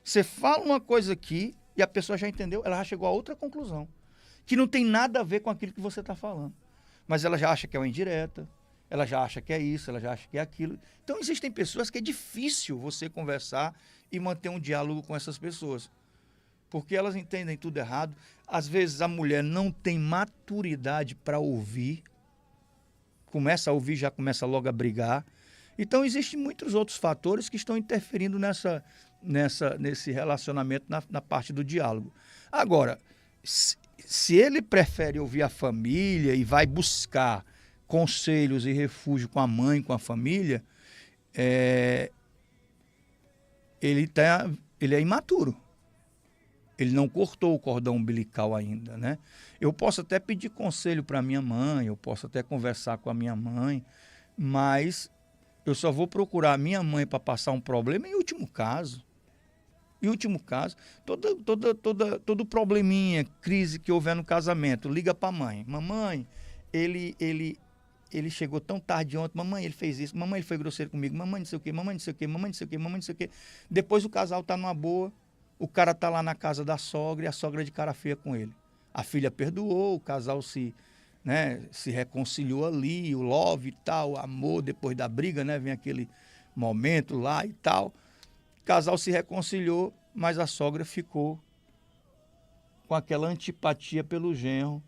Você fala uma coisa aqui e a pessoa já entendeu, ela já chegou a outra conclusão, que não tem nada a ver com aquilo que você está falando. Mas ela já acha que é uma indireta, ela já acha que é isso, ela já acha que é aquilo. Então, existem pessoas que é difícil você conversar e manter um diálogo com essas pessoas, porque elas entendem tudo errado. Às vezes, a mulher não tem maturidade para ouvir, começa a ouvir, já começa logo a brigar. Então, existem muitos outros fatores que estão interferindo nesse relacionamento na parte do diálogo. Agora, se ele prefere ouvir a família e vai buscar conselhos e refúgio com a mãe, com a família, ele é imaturo. Ele não cortou o cordão umbilical ainda, né? Eu posso até pedir conselho para minha mãe, eu posso até conversar com a minha mãe, mas eu só vou procurar a minha mãe para passar um problema em último caso. Em último caso, todo probleminha, crise que houver no casamento, liga para a mãe. Mamãe, ele chegou tão tarde ontem, mamãe, ele fez isso, mamãe, ele foi grosseiro comigo, mamãe, não sei o quê, mamãe, não sei o quê, mamãe, não sei o quê, mamãe, não sei o quê. Depois o casal tá numa boa, o cara tá lá na casa da sogra e a sogra de cara feia com ele. A filha perdoou, o casal se reconciliou ali, o love e tal, o amor, depois da briga, né, vem aquele momento lá e tal. O casal se reconciliou, mas a sogra ficou com aquela antipatia pelo genro,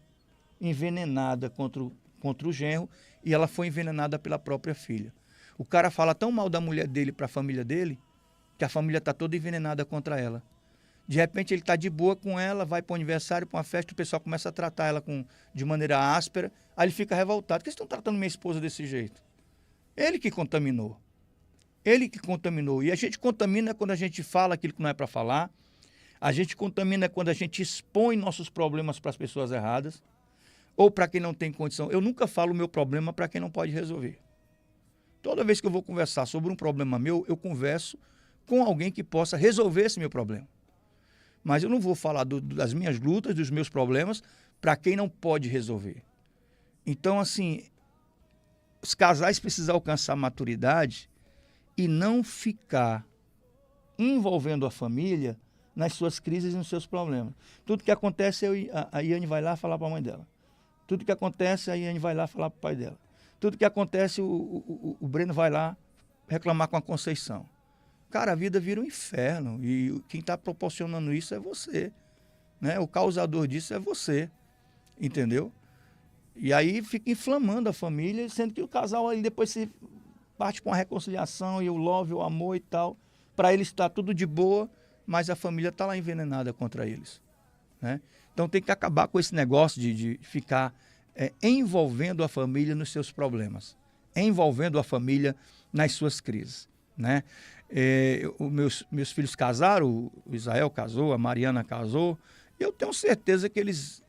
envenenada contra o genro, e ela foi envenenada pela própria filha. O cara fala tão mal da mulher dele para a família dele, que a família está toda envenenada contra ela. De repente ele está de boa com ela, vai para o aniversário, para uma festa, o pessoal começa a tratar ela de maneira áspera, aí ele fica revoltado. Por que vocês estão tratando minha esposa desse jeito? Ele que contaminou. Ele que contaminou. E a gente contamina quando a gente fala aquilo que não é para falar, a gente contamina quando a gente expõe nossos problemas para as pessoas erradas, ou para quem não tem condição. Eu nunca falo o meu problema para quem não pode resolver. Toda vez que eu vou conversar sobre um problema meu, eu converso com alguém que possa resolver esse meu problema. Mas eu não vou falar das minhas lutas, dos meus problemas, para quem não pode resolver. Então, assim, os casais precisam alcançar maturidade e não ficar envolvendo a família nas suas crises e nos seus problemas. Tudo que acontece, a Iane vai lá falar para a mãe dela. Tudo que acontece, a Iane vai lá falar para o pai dela. Tudo que acontece, o Breno vai lá reclamar com a Conceição. Cara, a vida vira um inferno e quem está proporcionando isso é você, né? O causador disso é você, entendeu? E aí fica inflamando a família, sendo que o casal aí depois se parte com a reconciliação e o love, o amor e tal. Para eles está tudo de boa, mas a família está lá envenenada contra eles, né? Então tem que acabar com esse negócio de ficar envolvendo a família nos seus problemas, envolvendo a família nas suas crises, né? Meus filhos casaram, o Israel casou, a Mariana casou, e eu tenho certeza que eles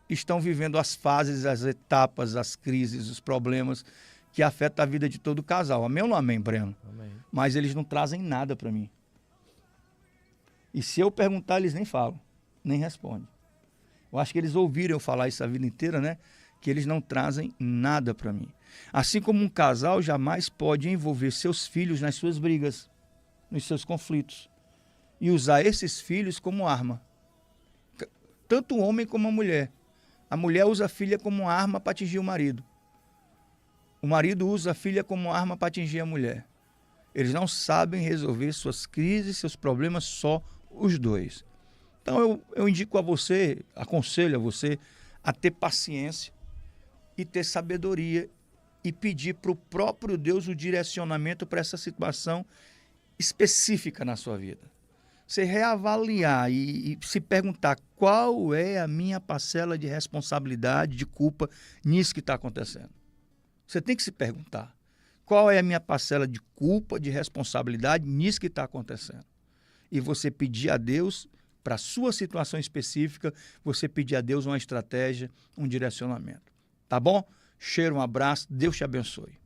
estão vivendo as fases, as etapas, as crises, os problemas que afetam a vida de todo casal. Amém ou não amém, Breno? Amém. Mas eles não trazem nada para mim. E se eu perguntar, eles nem falam, nem respondem. Eu acho que eles ouviram eu falar isso a vida inteira, né? Que eles não trazem nada para mim. Assim como um casal jamais pode envolver seus filhos nas suas brigas, nos seus conflitos, e usar esses filhos como arma. Tanto o homem como a mulher. A mulher usa a filha como arma para atingir o marido. O marido usa a filha como arma para atingir a mulher. Eles não sabem resolver suas crises, seus problemas, só os dois. Então eu indico a você, aconselho a você a ter paciência e ter sabedoria e pedir para o próprio Deus o direcionamento para essa situação específica na sua vida. Você reavaliar e se perguntar qual é a minha parcela de responsabilidade, de culpa nisso que está acontecendo. Você tem que se perguntar qual é a minha parcela de culpa, de responsabilidade nisso que está acontecendo. e você pedir a Deus, para a sua situação específica, você pedir a Deus uma estratégia, um direcionamento. Tá bom? Cheiro, um abraço, Deus te abençoe.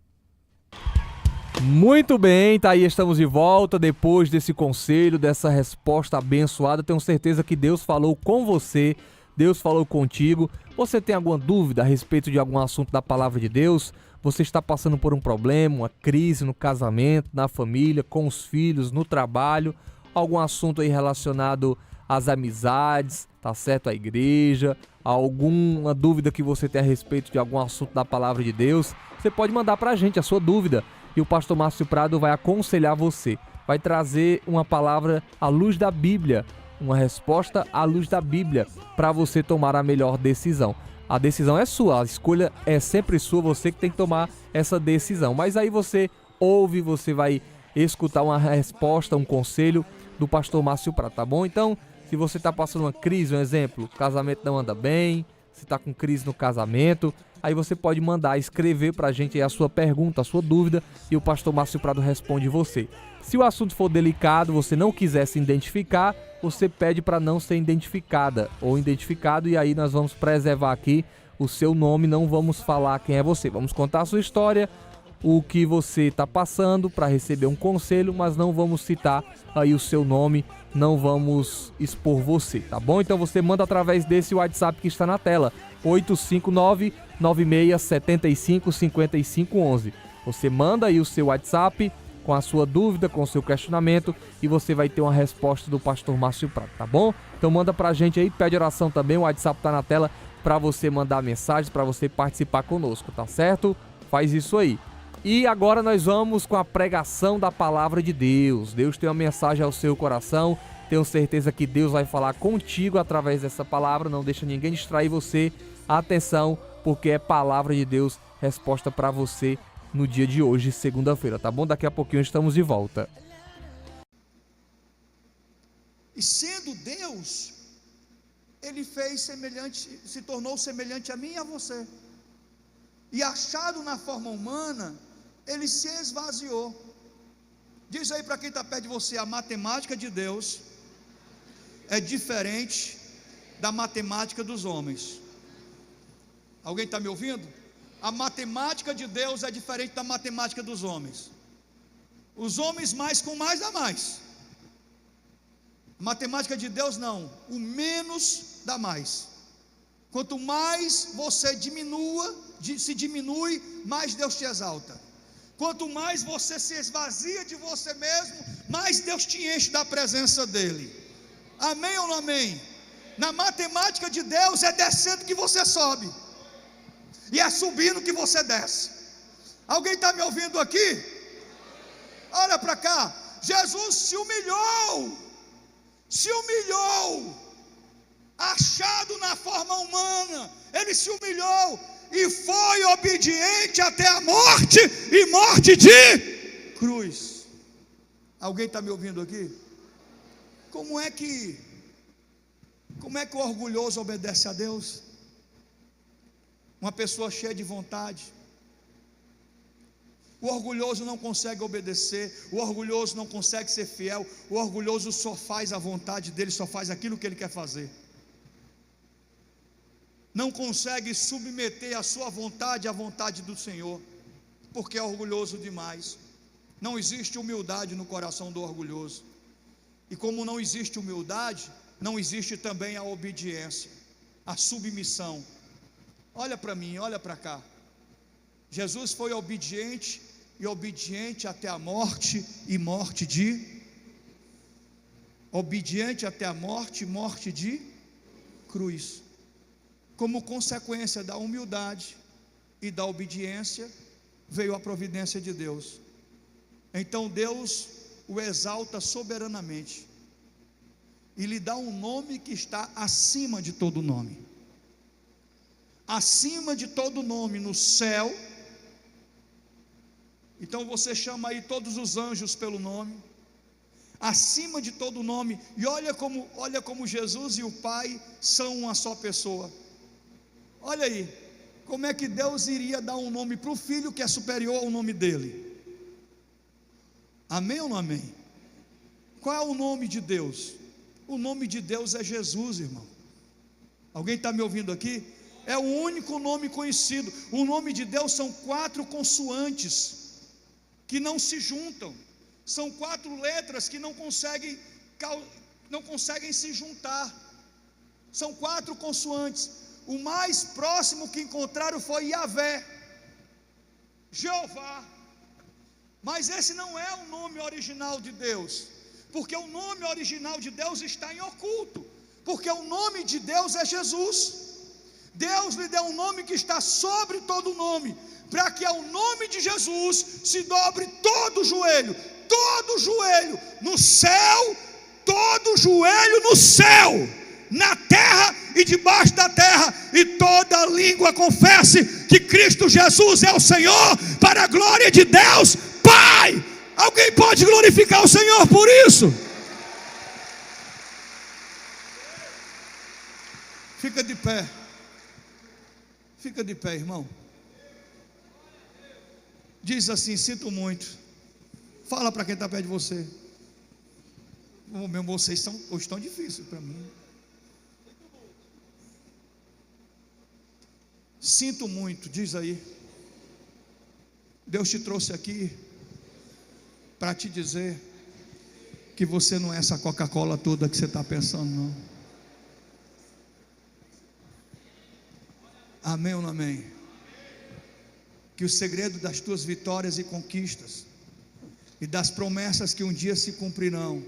Muito bem, tá aí, estamos de volta depois desse conselho, dessa resposta abençoada. Tenho certeza que Deus falou com você, Deus falou contigo. Você tem alguma dúvida a respeito de algum assunto da palavra de Deus? Você está passando por um problema, uma crise no casamento, na família, com os filhos, no trabalho, algum assunto aí relacionado às amizades, tá certo? A igreja, alguma dúvida que você tem a respeito de algum assunto da palavra de Deus? Você pode mandar pra gente a sua dúvida e o pastor Márcio Prado vai aconselhar você. Vai trazer uma palavra à luz da Bíblia, uma resposta à luz da Bíblia, para você tomar a melhor decisão. A decisão é sua, a escolha é sempre sua, você que tem que tomar essa decisão. Mas aí você ouve, você vai escutar uma resposta, um conselho do pastor Márcio Prado, tá bom? Então, se você está passando uma crise, um exemplo, o casamento não anda bem, se está com crise no casamento, aí você pode mandar, escrever pra gente aí a sua pergunta, a sua dúvida, e o pastor Márcio Prado responde você. Se o assunto for delicado, você não quiser se identificar, você pede para não ser identificada ou identificado, e aí nós vamos preservar aqui o seu nome, não vamos falar quem é você. Vamos contar a sua história, o que você está passando para receber um conselho, mas não vamos citar aí o seu nome, não vamos expor você, tá bom? Então você manda através desse WhatsApp que está na tela, 859-9675-5511. Você manda aí o seu WhatsApp com a sua dúvida, com o seu questionamento, e você vai ter uma resposta do pastor Márcio Prado, tá bom? Então manda pra gente aí, pede oração também, o WhatsApp tá na tela para você mandar mensagens, para você participar conosco, tá certo? Faz isso aí. E agora nós vamos com a pregação da palavra de Deus. Deus tem uma mensagem ao seu coração. Tenho certeza que Deus vai falar contigo através dessa palavra. Não deixa ninguém distrair você. Atenção, porque é palavra de Deus, resposta para você no dia de hoje, segunda-feira, tá bom? Daqui a pouquinho estamos de volta. E sendo Deus, ele fez semelhante, se tornou semelhante a mim e a você. E achado na forma humana, ele se esvaziou. Diz aí para quem está perto de você, a matemática de Deus é diferente da matemática dos homens. Alguém está me ouvindo? A matemática de Deus é diferente da matemática dos homens. Os homens mais com mais dá mais. A matemática de Deus não, o menos dá mais. Quanto mais você se diminui, mais Deus te exalta. Quanto mais você se esvazia de você mesmo, mais Deus te enche da presença dele. Amém ou não amém? Na matemática de Deus é descendo que você sobe, e é subindo que você desce. Alguém está me ouvindo aqui? Olha para cá. Jesus se humilhou, achado na forma humana, ele se humilhou e foi obediente até a morte, e morte de cruz. Alguém está me ouvindo aqui? Como é que o orgulhoso obedece a Deus? Uma pessoa cheia de vontade. O orgulhoso não consegue obedecer, o orgulhoso não consegue ser fiel, o orgulhoso só faz a vontade dele, só faz aquilo que ele quer fazer. Não consegue submeter a sua vontade à vontade do Senhor, porque é orgulhoso demais. Não existe humildade no coração do orgulhoso. E como não existe humildade, não existe também a obediência, a submissão. Olha para mim, olha para cá. Jesus foi obediente, e obediente até a morte, e morte de... obediente até a morte, morte de cruz. Como consequência da humildade e da obediência, veio a providência de Deus. Então Deus o exalta soberanamente, e lhe dá um nome que está acima de todo nome. Acima de todo nome no céu. Então você chama aí todos os anjos pelo nome, acima de todo nome. E olha como Jesus e o Pai são uma só pessoa. Olha aí, como é que Deus iria dar um nome para o Filho que é superior ao nome dele? Amém ou não amém? Qual é o nome de Deus? O nome de Deus é Jesus, irmão. Alguém está me ouvindo aqui? É o único nome conhecido. O nome de Deus são 4 consoantes que não se juntam. São 4 letras que não conseguem se juntar. São 4 consoantes. O mais próximo que encontraram foi Yahvé, Jeová. Mas esse não é o nome original de Deus, porque o nome original de Deus está em oculto, porque o nome de Deus é Jesus. Deus lhe deu um nome que está sobre todo nome, para que ao nome de Jesus se dobre todo joelho no céu, todo joelho no céu, na terra e debaixo da terra, e toda língua confesse que Cristo Jesus é o Senhor, para a glória de Deus Pai. Alguém pode glorificar o Senhor por isso? Fica de pé. Fica de pé, irmão. Diz assim: sinto muito. Fala para quem está perto de você. Vocês estão difíceis para mim. Sinto muito, diz aí. Deus te trouxe aqui para te dizer que você não é essa Coca-Cola toda que você está pensando, não. Amém ou não amém? Que o segredo das tuas vitórias e conquistas, e das promessas que um dia se cumprirão,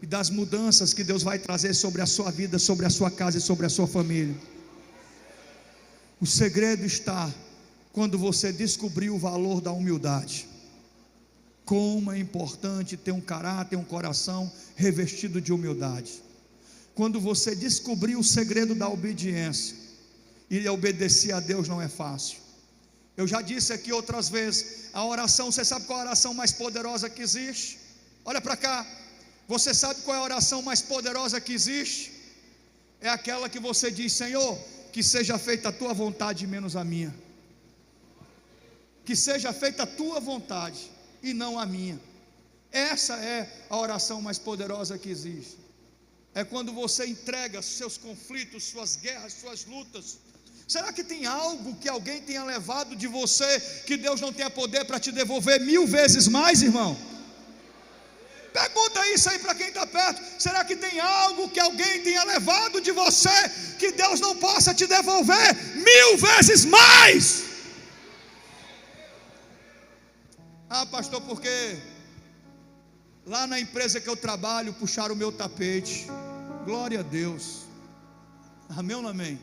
e das mudanças que Deus vai trazer sobre a sua vida, sobre a sua casa e sobre a sua família, o segredo está quando você descobrir o valor da humildade. Como é importante ter um caráter, um coração revestido de humildade. Quando você descobrir o segredo da obediência, e obedecer a Deus não é fácil. Eu já disse aqui outras vezes, a oração, você sabe qual é a oração mais poderosa que existe? Olha para cá, você sabe qual é a oração mais poderosa que existe? É aquela que você diz: Senhor, que seja feita a tua vontade menos a minha. Que seja feita a tua vontade e não a minha. Essa é a oração mais poderosa que existe. É quando você entrega seus conflitos, suas guerras, suas lutas. Será que tem algo que alguém tenha levado de você que Deus não tenha poder para te devolver 1000 vezes mais, irmão? Pergunta isso aí para quem está perto. Será que tem algo que alguém tenha levado de você que Deus não possa te devolver 1000 vezes mais? Ah, pastor, porque lá na empresa que eu trabalho puxaram o meu tapete. Glória a Deus. Amém ou não amém?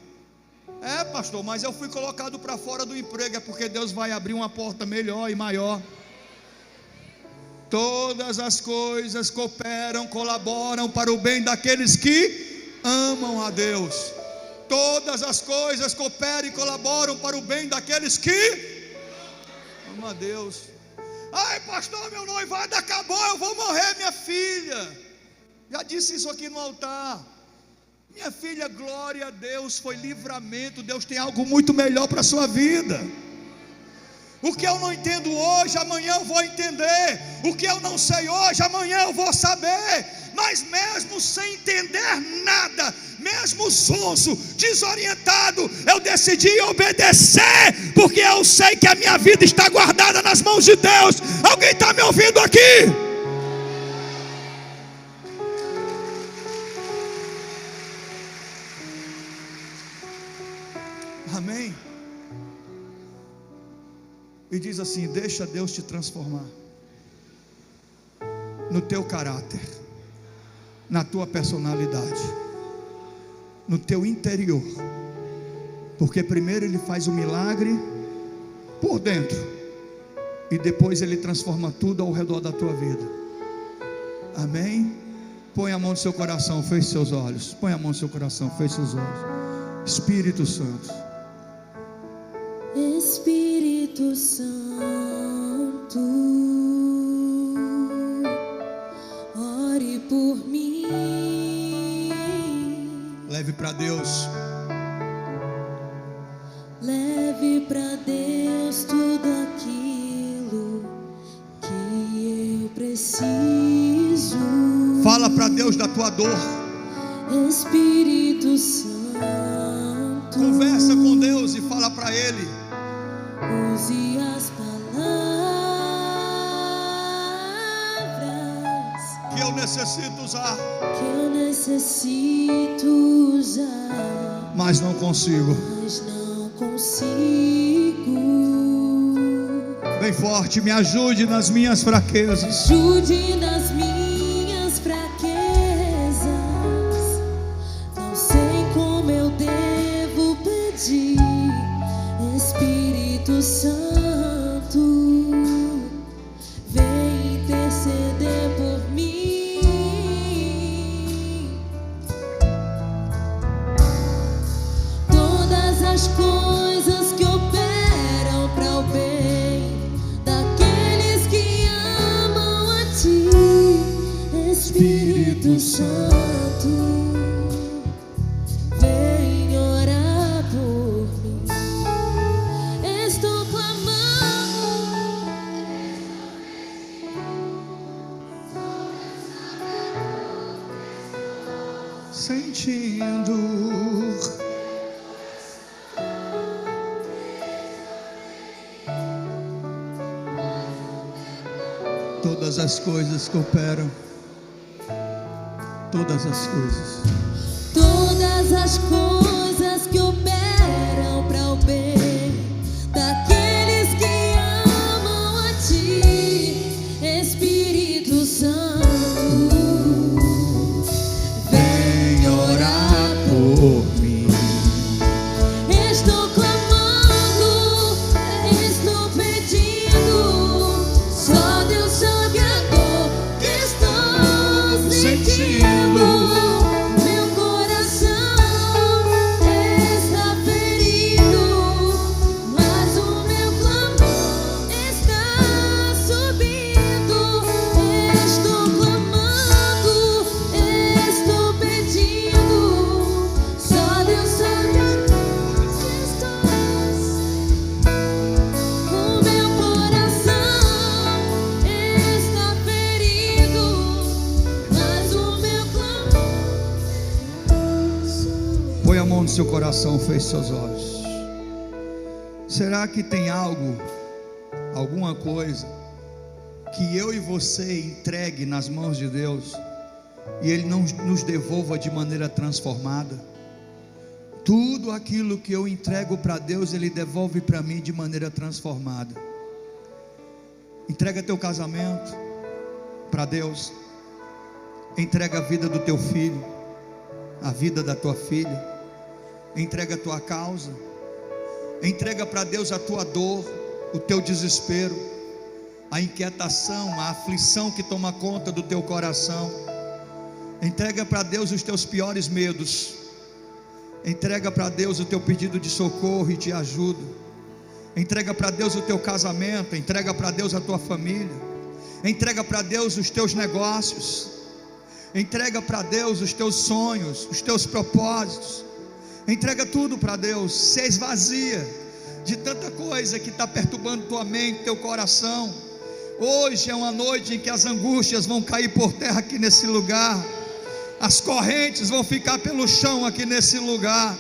É, pastor, mas eu fui colocado para fora do emprego. É porque Deus vai abrir uma porta melhor e maior. Todas as coisas cooperam, colaboram para o bem daqueles que amam a Deus. Todas as coisas cooperam e colaboram para o bem daqueles que amam a Deus. Ai, pastor, meu noivado acabou, eu vou morrer, minha filha. Já disse isso aqui no altar. Minha filha, glória a Deus, foi livramento. Deus tem algo muito melhor para a sua vida. O que eu não entendo hoje, amanhã eu vou entender. O que eu não sei hoje, amanhã eu vou saber. Mas mesmo sem entender nada, mesmo sonso, desorientado, eu decidi obedecer, porque eu sei que a minha vida está guardada nas mãos de Deus. Alguém está me ouvindo aqui? Amém? E diz assim: deixa Deus te transformar no teu caráter, na tua personalidade, no teu interior. Porque primeiro Ele faz o milagre por dentro, e depois Ele transforma tudo ao redor da tua vida. Amém? Põe a mão no seu coração, feche seus olhos. Põe a mão no seu coração, feche seus olhos. Espírito Santo, Espírito Santo, ore por mim. leve para Deus. Leve para Deus tudo aquilo que eu preciso. para Deus da tua dor. Espírito Santo, Conversa com Deus e fala para Ele. use as palavras Que eu necessito usar, que eu necessito usar, mas não consigo. mas não consigo. Bem forte, me ajude nas minhas fraquezas. Ajude nas minhas fraquezas. Não sei como eu devo pedir. Espírito Santo, vem interceder por mim. Todas as coisas que operam para o bem daqueles que amam a ti, Espírito Santo, vem orar por mim. Estou clamando, Sentindo. Todas as coisas cooperam. Todas as coisas. todas as coisas que operam para o bem daqueles que amam a ti, Espírito Santo, vem orar por mim. Estou clamando, estou pedindo, só Deus sabe a dor que estou sentindo. Meu coração está ferido, mas o meu clamor está subindo. Estou clamando, estou pedindo, só Deus sabe a dor que estou. O meu coração está ferido, mas o meu clamor Põe a mão no seu coração, feche seus olhos. Será que tem algo, alguma coisa que eu e você entregue nas mãos de Deus e Ele não nos devolva de maneira transformada? Tudo aquilo que eu entrego para Deus, Ele devolve para mim de maneira transformada. Entrega teu casamento para Deus. Entrega a vida do teu filho, a vida da tua filha. Entrega a tua causa. Entrega para Deus a tua dor, o teu desespero, a inquietação, a aflição que toma conta do teu coração. Entrega para Deus os teus piores medos. Entrega para Deus o teu pedido de socorro e de ajuda. Entrega para Deus o teu casamento. Entrega para Deus a tua família. Entrega para Deus os teus negócios. Entrega para Deus os teus sonhos, os teus propósitos. Entrega tudo para Deus. Se esvazia de tanta coisa que está perturbando tua mente, teu coração. Hoje é uma noite em que as angústias vão cair por terra aqui nesse lugar. As correntes vão ficar pelo chão aqui nesse lugar.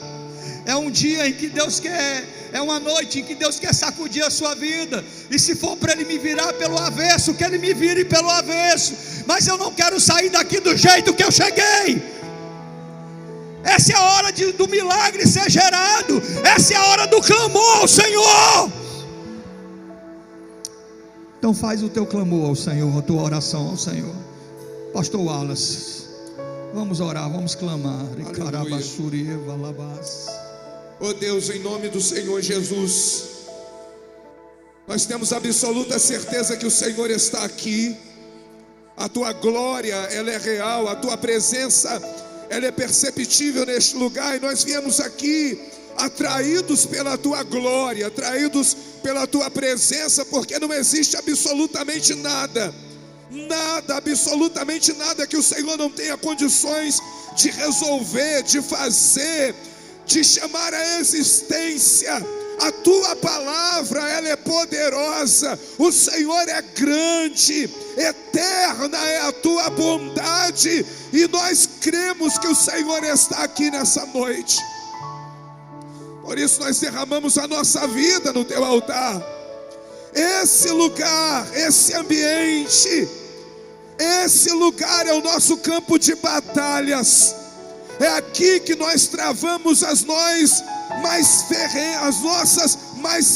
É um dia em que Deus quer, é uma noite em que Deus quer sacudir a sua vida. E se for para Ele me virar pelo avesso, que Ele me vire pelo avesso. Mas eu não quero sair daqui do jeito que eu cheguei. Essa é a hora do milagre ser gerado. Essa é a hora do clamor ao Senhor. Então faz o teu clamor ao Senhor, a tua oração ao Senhor. Pastor Wallace, vamos orar, vamos clamar. Oh Deus, em nome do Senhor Jesus, nós temos absoluta certeza que o Senhor está aqui. A tua glória, ela é real. A tua presença, ela é perceptível neste lugar. E nós viemos aqui atraídos pela tua glória, atraídos pela tua presença, porque não existe absolutamente nada, absolutamente nada que o Senhor não tenha condições de resolver, de fazer, de chamar à existência. A tua palavra, ela é poderosa. poderosa, o Senhor é grande, eterna é a tua bondade, e nós cremos que o Senhor está aqui nessa noite. Por isso nós derramamos a nossa vida no teu altar. Esse lugar, esse ambiente, esse lugar é o nosso campo de batalhas. É aqui que nós travamos as nossas mais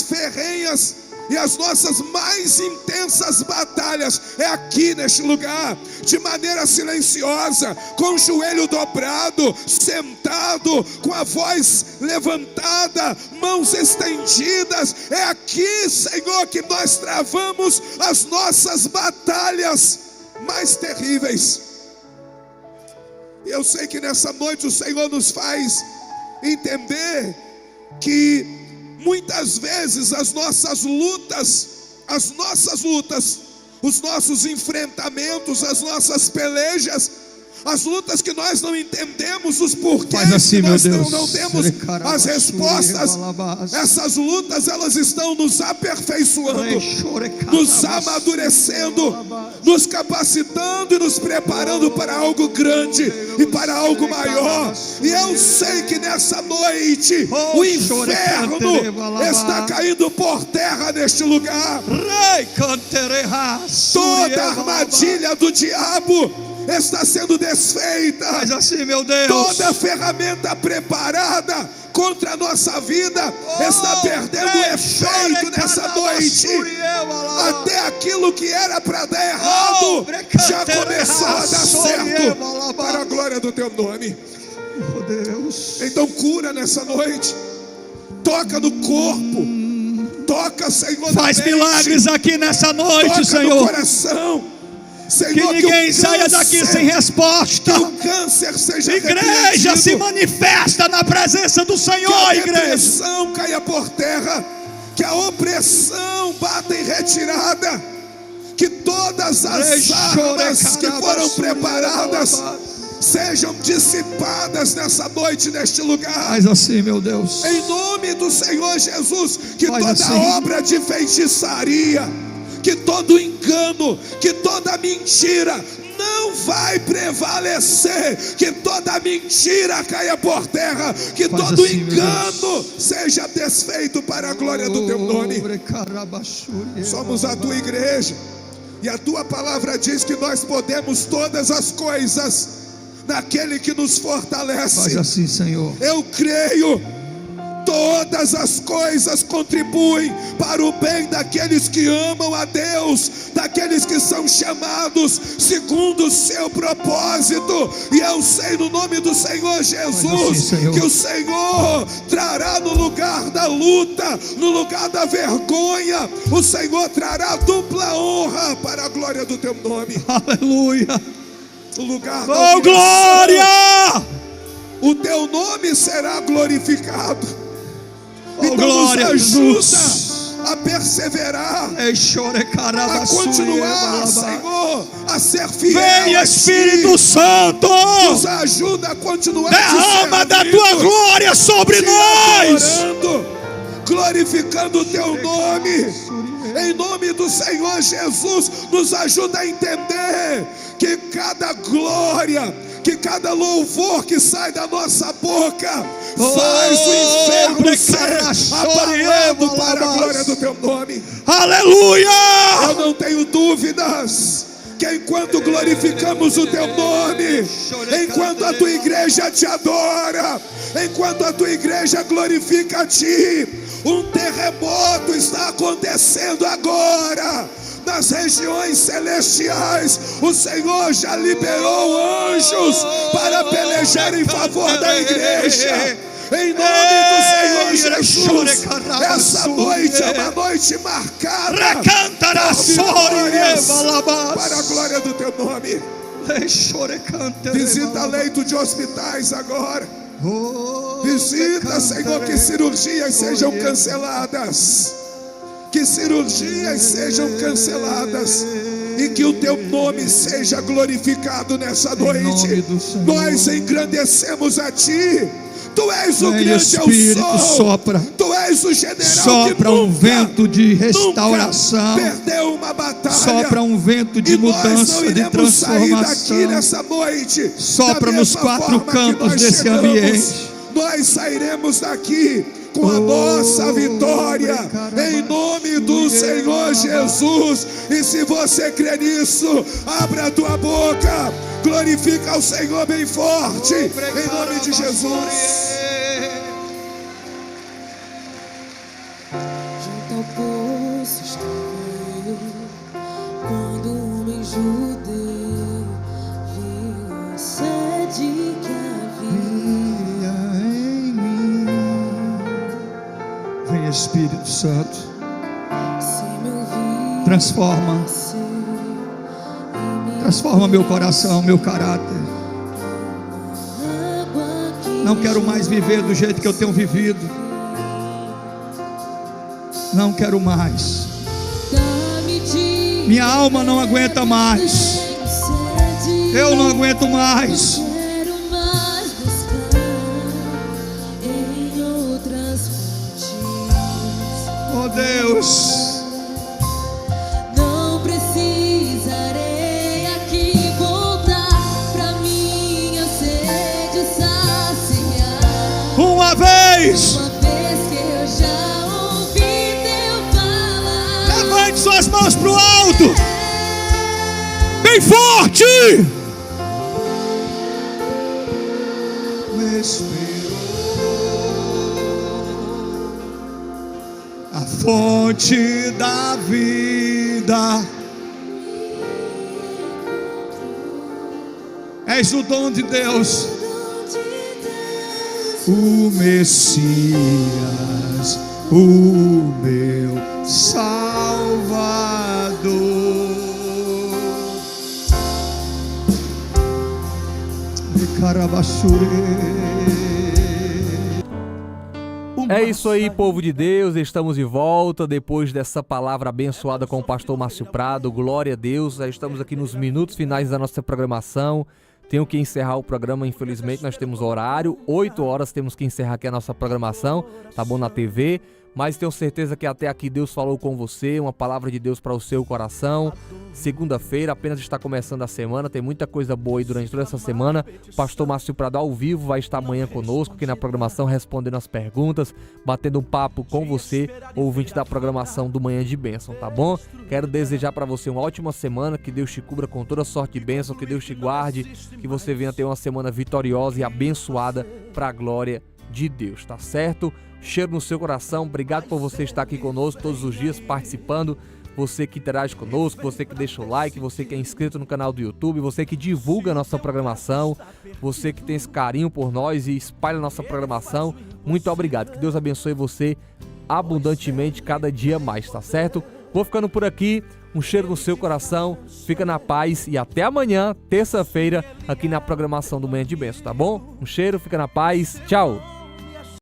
ferrenhas e as nossas mais intensas batalhas. É aqui neste lugar, de maneira silenciosa, com o joelho dobrado, sentado, com a voz levantada, mãos estendidas. É aqui, Senhor, que nós travamos as nossas batalhas mais terríveis. E eu sei que nessa noite o Senhor nos faz entender que muitas vezes as nossas lutas, os nossos enfrentamentos, as nossas pelejas, as lutas que nós não entendemos os porquês, assim, que nós meu Deus, não temos as respostas, essas lutas elas estão nos aperfeiçoando, nos amadurecendo, nos capacitando e nos preparando para algo grande e para algo maior. E eu sei que nessa noite o inferno está caindo por terra neste lugar. Toda a armadilha do diabo está sendo desfeita. Mas assim, meu Deus, toda ferramenta preparada contra a nossa vida está perdendo efeito nessa noite. Até aquilo que era para dar errado já começou a dar certo, para a glória do teu nome. Deus. Então cura nessa noite, toca no corpo, toca, Senhor, faz milagres aqui nessa noite, toca Senhor, no coração, Senhor, que ninguém saia daqui sem resposta. Que o câncer seja igreja, se manifesta na presença do Senhor, que a igreja. depressão caia por terra, que a opressão bata em retirada, que todas as armas que foram preparadas sejam dissipadas nessa noite, neste lugar. Faz assim, meu Deus, em nome do Senhor Jesus, que faz toda assim. obra de feitiçaria, que todo engano, que toda mentira não vai prevalecer, que toda mentira caia por terra, que faz todo assim, engano seja desfeito para a glória do teu nome. Somos a tua igreja, e a tua palavra diz que nós podemos todas as coisas naquele que nos fortalece. Faz assim, Senhor. Eu creio. Todas as coisas contribuem para o bem daqueles que amam a Deus, daqueles que são chamados segundo o seu propósito. E eu sei no nome do Senhor Jesus assim, Senhor, que o Senhor trará no lugar da luta, no lugar da vergonha, o Senhor trará dupla honra para a glória do teu nome. Aleluia. No lugar da oh, glória! O teu nome será glorificado. Oh, então glória, nos ajuda Jesus, a perseverar, a continuar, Senhor, a ser fiel. Vem, Espírito Santo, nos ajuda a continuar. Derrama da tua glória sobre nós, adorando, glorificando o teu nome. Em nome do Senhor Jesus, nos ajuda a entender que cada glória, que cada louvor que sai da nossa boca faz o inferno ser abalado para a glória do teu nome. Aleluia! Eu não tenho dúvidas que enquanto glorificamos o teu nome, enquanto a tua igreja te adora, enquanto a tua igreja glorifica a ti, um terremoto está acontecendo agora nas regiões celestiais. O Senhor já liberou anjos para pelejar em favor da igreja. Em nome do Senhor Jesus, essa noite é uma noite marcada para a glória do teu nome. Visita leito de hospitais agora. Visita, Senhor, que cirurgias sejam canceladas, que cirurgias sejam canceladas, e que o teu nome seja glorificado nessa noite. Nós engrandecemos a ti. Tu és o grande eu sou. Tu és o general Sopra que um vento de restauração. nunca perdeu uma batalha. Sopra um vento de E nós não mudança, de iremos sair daqui transformação. nessa noite. Sopra da nos mesma quatro forma que cantos nós desse chegamos. ambiente. Nós sairemos daqui com a nossa vitória, em nome do Senhor Jesus. E se você crê nisso, abra a tua boca, glorifica ao Senhor bem forte, em nome de Jesus. Junto ao poço estava eu, quando um homem judeu viu a sede que havia. Em mim. Vem Espírito Santo, Se me ouvir, transforma meu coração, meu caráter. Não quero mais viver do jeito que eu tenho vivido. Não quero mais. Minha alma não aguenta mais. Eu não aguento mais. Quero mais buscar em outras fontes. Oh Deus, Não precisarei aqui voltar pra minha sede saciar. uma vez, Uma vez que eu já ouvi teu falar. levante suas mãos pro alto, bem forte. Me esperou a fonte da vida. És o dom de Deus, o Messias, o meu Salvador. É isso aí, povo de Deus, estamos de volta depois dessa palavra abençoada com o pastor Márcio Prado. Glória a Deus, já estamos aqui nos minutos finais da nossa programação. Tenho que encerrar o programa, infelizmente nós temos horário, 8 horas temos que encerrar aqui a nossa programação, tá bom, na TV. Mas tenho certeza que até aqui Deus falou com você, uma palavra de Deus para o seu coração. Segunda-feira, apenas está começando a semana, tem muita coisa boa aí durante toda essa semana. O pastor Márcio Prado ao vivo vai estar amanhã conosco aqui na programação, respondendo as perguntas, batendo um papo com você, ouvinte da programação do Manhã de Bênção, tá bom? Quero desejar para você uma ótima semana, que Deus te cubra com toda sorte de bênção, que Deus te guarde, que você venha ter uma semana vitoriosa e abençoada para a glória de Deus, tá certo? Cheiro no seu coração, obrigado por você estar aqui conosco todos os dias participando, você que interage conosco, você que deixa o like, você que é inscrito no canal do YouTube, você que divulga a nossa programação, você que tem esse carinho por nós e espalha a nossa programação, muito obrigado, que Deus abençoe você abundantemente cada dia mais, tá certo? Vou ficando por aqui, um cheiro no seu coração, fica na paz e até amanhã, terça-feira, aqui na programação do Manhã de Bênção, tá bom? Um cheiro, fica na paz, tchau!